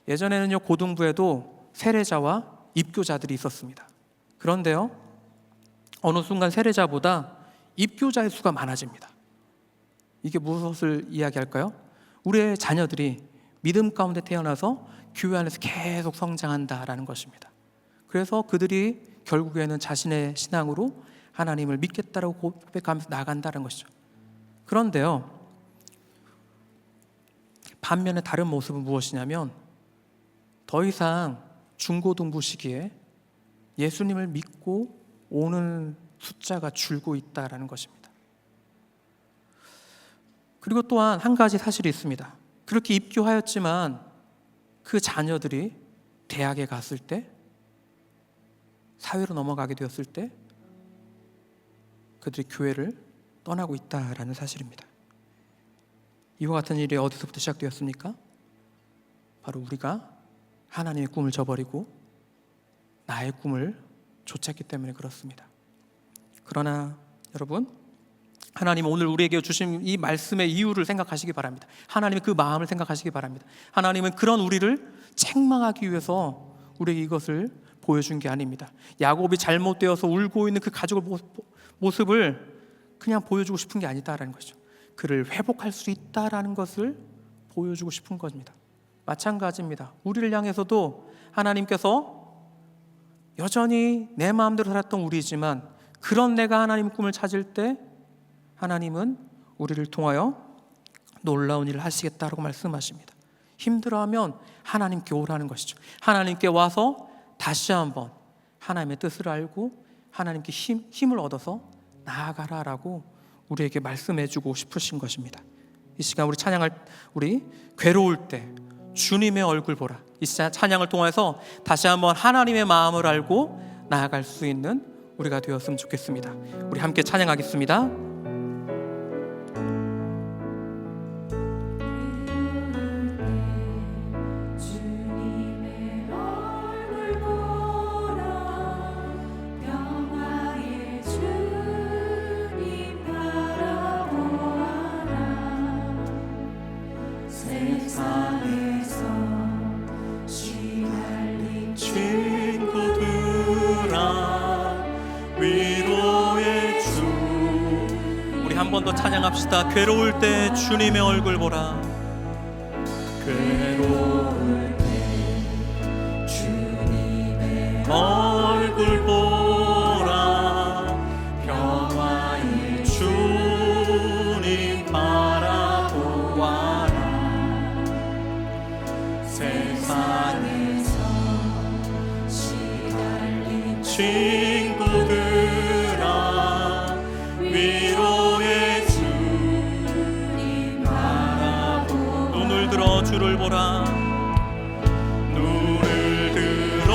예전에는요, 고등부에도 세례자와 입교자들이 있었습니다. 그런데요, 어느 순간 세례자보다 입교자의 수가 많아집니다. 이게 무엇을 이야기할까요? 우리의 자녀들이 믿음 가운데 태어나서 교회 안에서 계속 성장한다라는 것입니다. 그래서 그들이 결국에는 자신의 신앙으로 하나님을 믿겠다라고 고백하면서 나간다는 것이죠. 그런데요, 반면에 다른 모습은 무엇이냐면 더 이상 중고등부 시기에 예수님을 믿고 오는 숫자가 줄고 있다라는 것입니다. 그리고 또한 한 가지 사실이 있습니다. 그렇게 입교하였지만 그 자녀들이 대학에 갔을 때, 사회로 넘어가게 되었을 때 그들이 교회를 떠나고 있다라는 사실입니다. 이와 같은 일이 어디서부터 시작되었습니까? 바로 우리가 하나님의 꿈을 저버리고 나의 꿈을 좇았기 때문에 그렇습니다. 그러나 여러분, 하나님은 오늘 우리에게 주신 이 말씀의 이유를 생각하시기 바랍니다. 하나님의 그 마음을 생각하시기 바랍니다. 하나님은 그런 우리를 책망하기 위해서 우리에게 이것을 보여준 게 아닙니다. 야곱이 잘못되어서 울고 있는 그 가족의 모습을 그냥 보여주고 싶은 게 아니다라는 것이죠. 그를 회복할 수 있다라는 것을 보여주고 싶은 겁니다. 마찬가지입니다. 우리를 향해서도 하나님께서 여전히 내 마음대로 살았던 우리지만 그런 내가 하나님 꿈을 찾을 때 하나님은 우리를 통하여 놀라운 일을 하시겠다라고 말씀하십니다. 힘들어하면 하나님께 오라는 것이죠. 하나님께 와서 다시 한번 하나님의 뜻을 알고 하나님께 힘을 얻어서 나아가라라고 우리에게 말씀해주고 싶으신 것입니다. 이 시간 우리 찬양할, 우리 괴로울 때 주님의 얼굴 보라, 이 찬양을 통해서 다시 한번 하나님의 마음을 알고 나아갈 수 있는 우리가 되었으면 좋겠습니다. 우리 함께 찬양하겠습니다. 주님의 얼굴 보라 평화의 주님 바라보아라 세상에서 시달린 친구들아 위로의 주, 우리 한 번 더 찬양합시다. 괴로울 때 주님의 얼굴 보라. 괴로울 때 주님의 얼굴 보라 평화의 주님 바라보아라 세상에서 시달린 친구들아 위로의 주님 바라보 눈을 들어 주를 보라 눈을 들어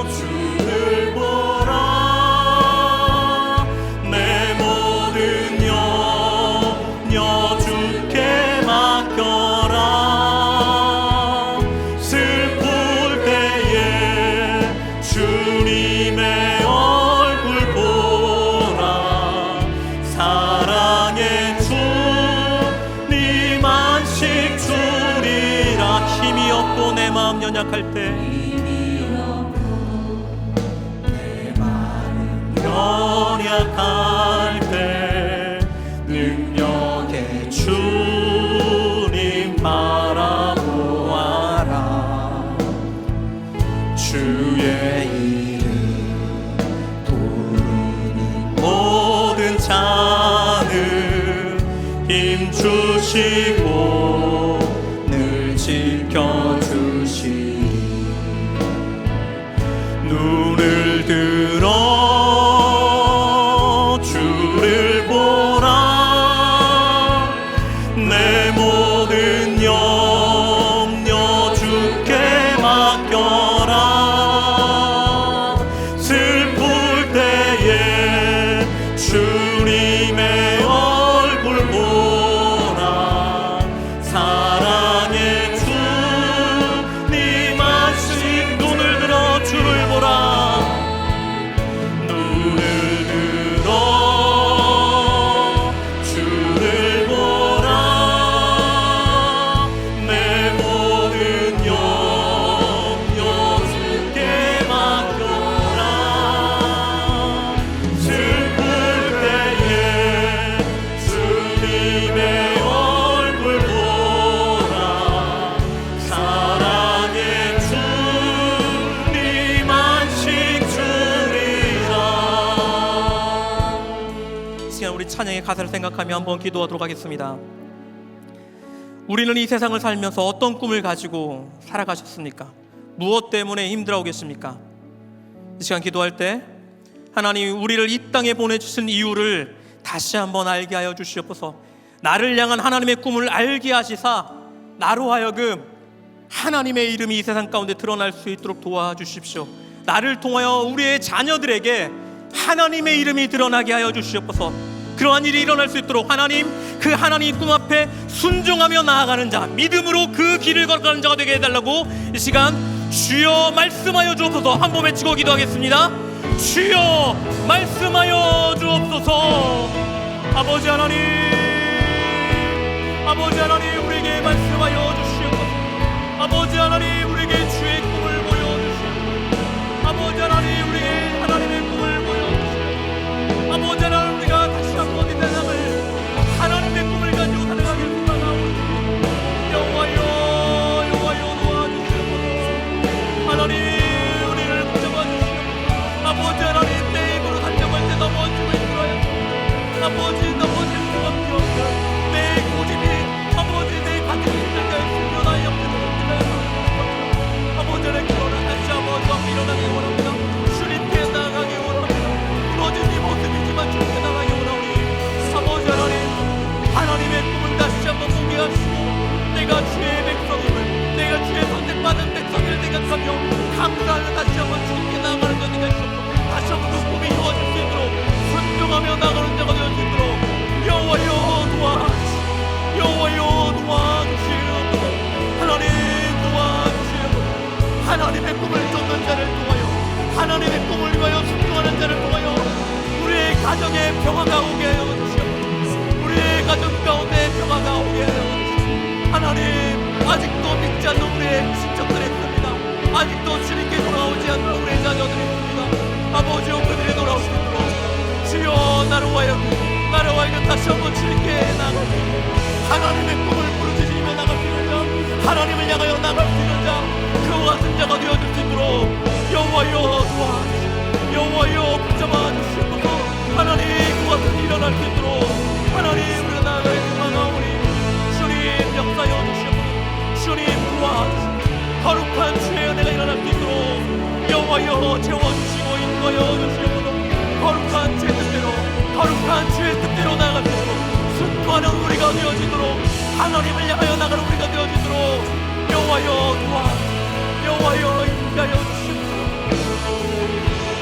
주를 보라 내 모든 염려 주께 맡겨라 슬플 때에 주님의 얼굴 보라 사랑의 주님 안식 주리라 힘이 없고 내 마음 연약할 때 연약할 때 능력의 주님 바라보아라 주의 이름 부르는 모든 자는 힘 주시고 늘 지켜 찬양의 가사를 생각하며 한번 기도하도록 하겠습니다. 우리는 이 세상을 살면서 어떤 꿈을 가지고 살아가셨습니까? 무엇 때문에 힘들어하고 계십니까? 이 시간 기도할 때 하나님, 우리를 이 땅에 보내주신 이유를 다시 한번 알게 하여 주시옵소서. 나를 향한 하나님의 꿈을 알게 하시사 나로 하여금 하나님의 이름이 이 세상 가운데 드러날 수 있도록 도와주십시오. 나를 통하여 우리의 자녀들에게 하나님의 이름이 드러나게 하여 주시옵소서. 그러한 일이 일어날 수 있도록 하나님, 그 하나님의 꿈 앞에 순종하며 나아가는 자, 믿음으로 그 길을 걸어가는 자가 되게 해달라고 이 시간 주여 말씀하여 주옵소서. 한 번 외치고 기도하겠습니다. 주여 말씀하여 주옵소서. 아버지 하나님, 아버지 하나님, 우리에게 말씀하여 주시옵소서. 아버지 하나님, 우리에게 주의 꿈을 보여주시옵소서. 아버지 하나님, 우리에게 하나님의 꿈을 보여주시옵소서. 아버지 하나님, 우리가 다시 한번 이 세상을 하나님의 꿈을 가지고 살아가길 소망하오니 여호와여, 여호와여 도와주시옵소서. 하나님, 우리를 붙잡아 주시옵소서. 아버지 하나님, 내 입으로 달려갈 때 넘어지고 있어요. 아버지, 넘어질 수밖에 없는 내 고집이, 아버지, 내 가슴이 힘들게 숨겨놔야 없는 아버지 하나님, 그러나 다시 아버지와 일어나기 원합니다. 주님께 나아가기 원합니다. 무너진 이 모습이지만 주님께 나아가기 원하오니 아버지 하나님, 하나님의 꿈을 다시 한번 보게 하시고 내가 주의 백성임을, 내가 주의 선택받은 백성을 생각하며 감사하며 다시 한번 주님께 나아가는 자가 되시옵소서. 다시 한번 그 꿈이 이루어질 수 있도록 순종하며 나아가는 자가 되어 수 있도록 여호와여 도와주시옵소서. 여호와여 도와주시옵소서. 하나님 도와주시옵소서. 하나님의 꿈을 쫓는 자를 통하여, 하나님의 꿈을 위하여 순종하는 자를 통하여 우리의 가정에 평화가 오게 하여 주시옵소서. 우리의 가정 가운데 평화가 오게 하여 주시옵소서. 하나님, 아직도 믿지 않는 우리의 친척들이 있습니다. 아직도 주님께 돌아오지 않는 우리의 자녀들이 있습니다. 아버지여, 그들이 돌아올 수 있도록 주여 나로 하여금 다시 한번 주님께 나아가고 하나님의 꿈을 부르짖으며 나갈 수 있는 자, 하나님을 향하여 나갈 수 있는 자, 그와 같은 자가 되어줄 수 있도록 여호와여 도와주시옵소서. 여호와여 붙잡아 주시옵소서. 하나님, 그와 같은 일이 일어날 수 있도록 하나님, 우리가 나아가야 소망하오니 주님 역사여 주시옵소서. 주님 도와주시옵소서. 거룩한 주의 은혜가 일어날 수 있도록 여호와여 채워주시고 인도하여 주시옵소서. 거룩한 주의 뜻대로, 거룩한 주의 뜻대로 나아갈 수 있도록 순종하는 우리가 되어지도록, 하나님을 향하여 나가는 우리가 되어지도록 여호와여 도와주시옵소서. 여호와여 인도하여 주시옵소서.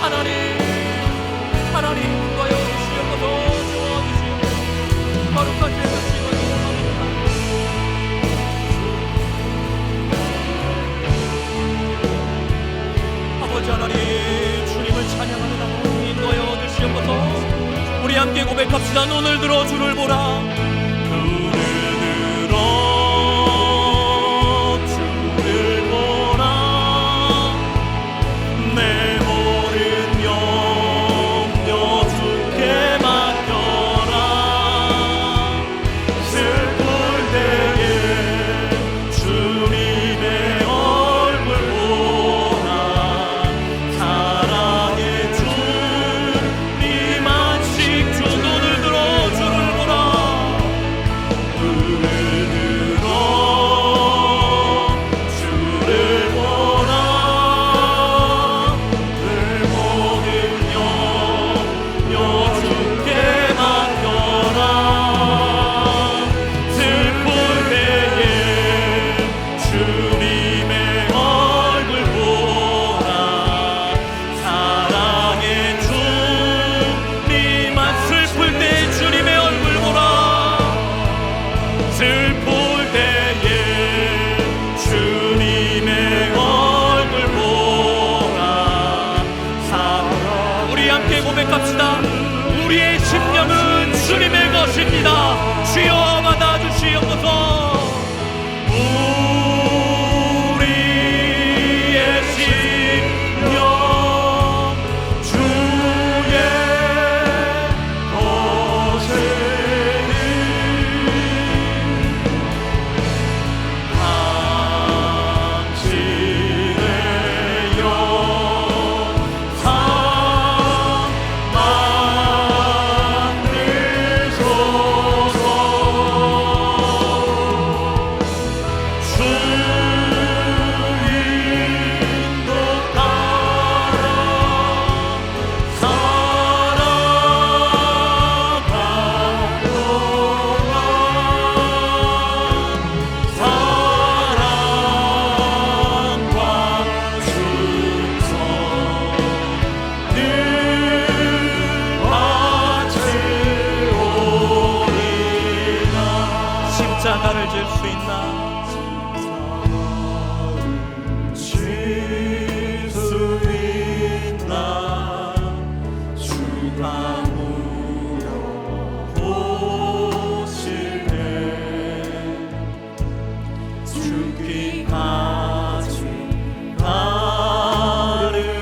하나님, 하나님 인도하여 주시옵소서. 도와주시옵소서. 거룩한 주의 뜻대로 아버지 하나님, 주님을 찬양하는 나무 인도하여 주시옵소서. 우리 함께 고백합시다. 눈을 들어 주를 보라. 눈을 들어 주를 보라. 내 모든 염려 주께 맡겨라. 슬플 때에 주님의 얼굴 보라. 사랑의 주님 안식 주. 눈을 들어 주를 보라. 죽기까지 가르오리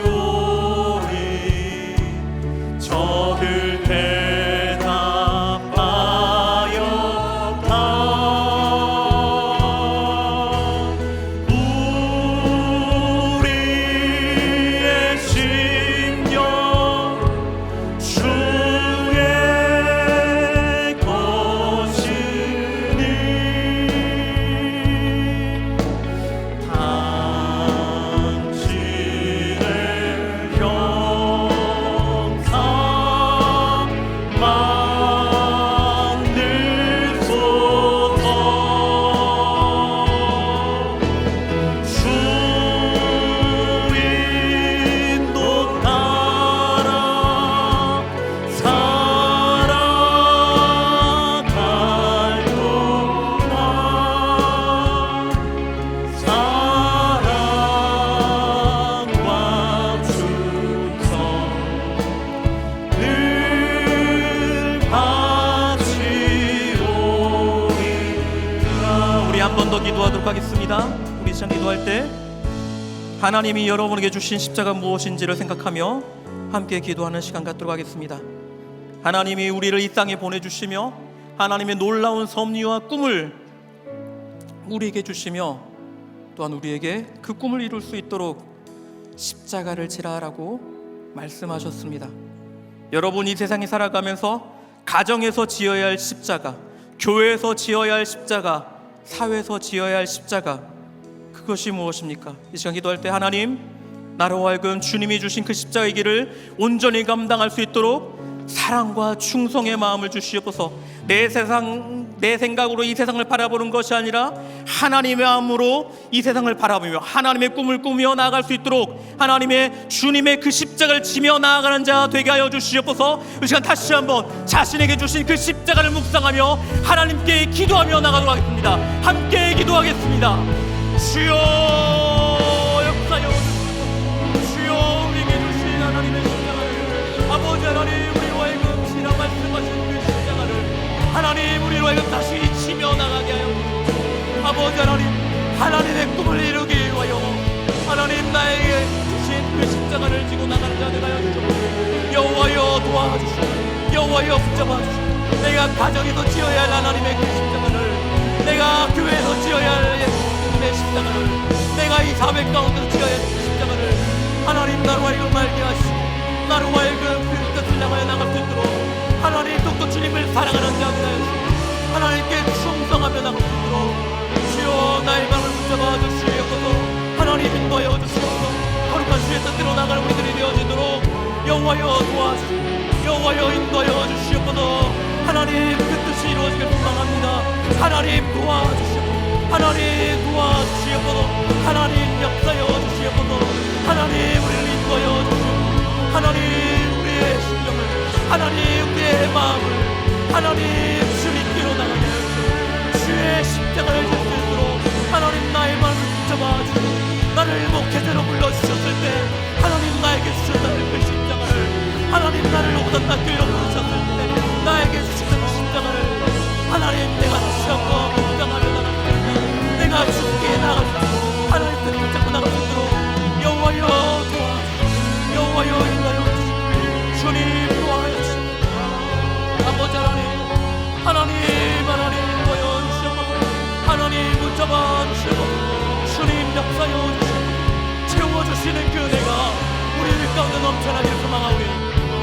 적을 대답하여 가 우리의 심령 주의 것이니 당신의 형상 만들소서 주인도 따라 살아갈구나 사랑과 충성 늘 바치오리라. 우리 한 번 더 기도하도록 하겠습니다. 우리 시간 기도할 때 하나님이 여러분에게 주신 십자가 무엇인지를 생각하며 함께 기도하는 시간 갖도록 하겠습니다. 하나님이 우리를 이 땅에 보내주시며 하나님의 놀라운 섭리와 꿈을 우리에게 주시며 또한 우리에게 그 꿈을 이룰 수 있도록 십자가를 지라라고 말씀하셨습니다. 여러분, 이 세상에 살아가면서 가정에서 지어야 할 십자가, 교회에서 지어야 할 십자가, 사회에서 지어야 할 십자가, 그것이 무엇입니까? 이 시간 기도할 때 하나님, 나로 하여금 주님이 주신 그 십자가의 길을 온전히 감당할 수 있도록 사랑과 충성의 마음을 주시옵소서. 내 생각으로 이 세상을 바라보는 것이 아니라 하나님의 마음으로 이 세상을 바라보며 하나님의 꿈을 꾸며 나아갈 수 있도록 하나님의 주님의 그 십자가를 지며 나아가는 자 되게 하여 주시옵소서. 이 시간 다시 한번 자신에게 주신 그 십자가를 묵상하며 하나님께 기도하며 나가도록 하겠습니다. 함께 기도하겠습니다. 주여 역사여 주여 우리에게 주신 하나님의 십자가를 아버지 하나님 우리로 하여금 지라 말씀하신 그 십자가를 하나님 우리로 하여금 다시 지며 나가게 하여 주옵소서. 아버지 하나님 하나님의 꿈을 이루기 위하여 하나님 나에게 주신 그 십자가를 지고 나가는 자 되게 하여 주옵소서. 여호와여 도와주시고 여호와여 붙잡아 주시고 내가 가정에서 지어야 할 하나님의 그 십자가를 내가 교회에서 지어야 할 내 십자가를 내가 이 사회 가운데서 지어야 할 십자가를 하나님 나로 하여금 알게 하시고 나로 하여금 그 뜻을 향하여 나갈 수 있도록 하나님 또 주님을 사랑하는 자 되게 하여 주시고 하나님께 충성하며 나갈 수 있도록 주여 나의 마음을 붙잡아 주시옵소서. 하나님 인도하여 주시옵소서. 거룩한 주의 뜻대로 나가는 우리들이 되어지도록 여호와여 도와주시고 여호와여 인도하여 주시옵소서. 하나님 그 뜻이 이루어지길 소망합니다. 하나님 도와주시옵소서. 하나님 도와주시옵소서. 하나님 역사여 주시옵소서. 하나님 우리를 인도하여 주시옵소서. 하나님 우리의 심령을 하나님 우리의 마음을 하나님 주님께로 나가게 하여 주시옵소서. 주의 십자가를 질 수 있도록 하나님 나의 마음을 붙잡아 주시고 나를 목회자로 불러주셨을 때 하나님 나에게 주셨다는 그 십자가를 하나님 나를 오던 낯길로 부르셨을 때 나에게 주셨다는 그 십자가를 하나님 내가 다시 한번 묵상하며 나갈 수 있도록 내가 죽게 나갈 수 있도록 하나님 뜻을 붙잡고 나갈 수 있도록 여호와여 도와주시고 여호와여 인도하여 주시고 주님 도와하여 주시고 아버지 하나님 인도하여 주시옵소서. 하나님 붙잡아 주시옵소서. 주님 역사여 주시옵소서. 채워주시는 그 은혜가 우리들 가운데 넘쳐나기를 소망하오니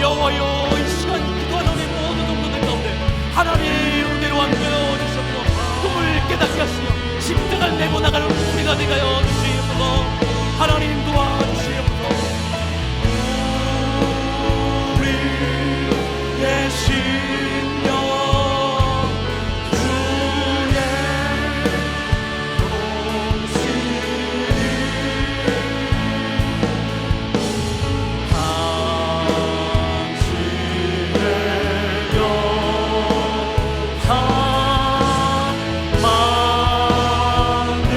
여호와여 이 시간 기도하는 우리 모든 동료들 가운데 하나님 은혜로 함께하여 주시옵소서. 꿈을 깨닫게 하시며 십자가를 내고 나가는 우리가 되게 하여 주시옵소서. 하나님 도와주시옵소서. 우리의 심령 주의 만들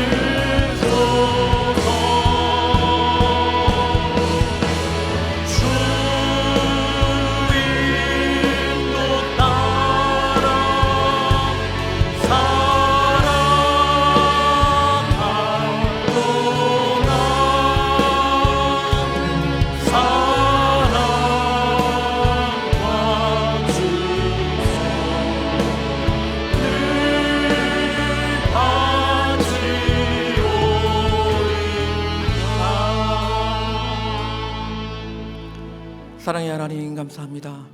사랑의 하나님 감사합니다.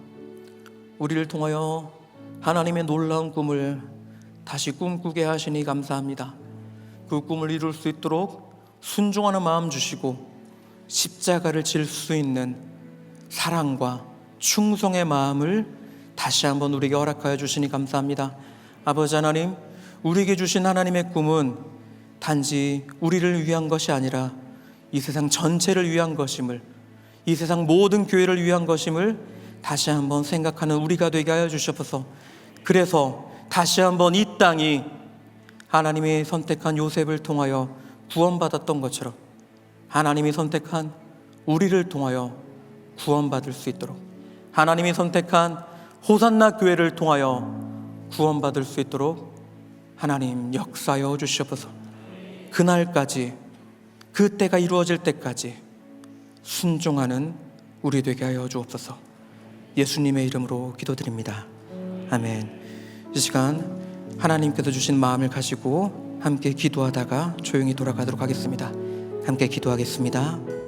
우리를 통하여 하나님의 놀라운 꿈을 다시 꿈꾸게 하시니 감사합니다. 그 꿈을 이룰 수 있도록 순종하는 마음 주시고 십자가를 질 수 있는 사랑과 충성의 마음을 다시 한번 우리에게 허락하여 주시니 감사합니다. 아버지 하나님, 우리에게 주신 하나님의 꿈은 단지 우리를 위한 것이 아니라 이 세상 전체를 위한 것임을, 이 세상 모든 교회를 위한 것임을 다시 한번 생각하는 우리가 되게 하여 주시옵소서. 그래서 다시 한번 이 땅이 하나님이 선택한 요셉을 통하여 구원받았던 것처럼 하나님이 선택한 우리를 통하여 구원받을 수 있도록, 하나님이 선택한 호산나 교회를 통하여 구원받을 수 있도록 하나님 역사하여 주시옵소서. 그날까지, 그 때가 이루어질 때까지 순종하는 우리 되게 하여 주옵소서. 예수님의 이름으로 기도드립니다. 아멘. 이 시간 하나님께서 주신 마음을 가지고 함께 기도하다가 조용히 돌아가도록 하겠습니다. 함께 기도하겠습니다.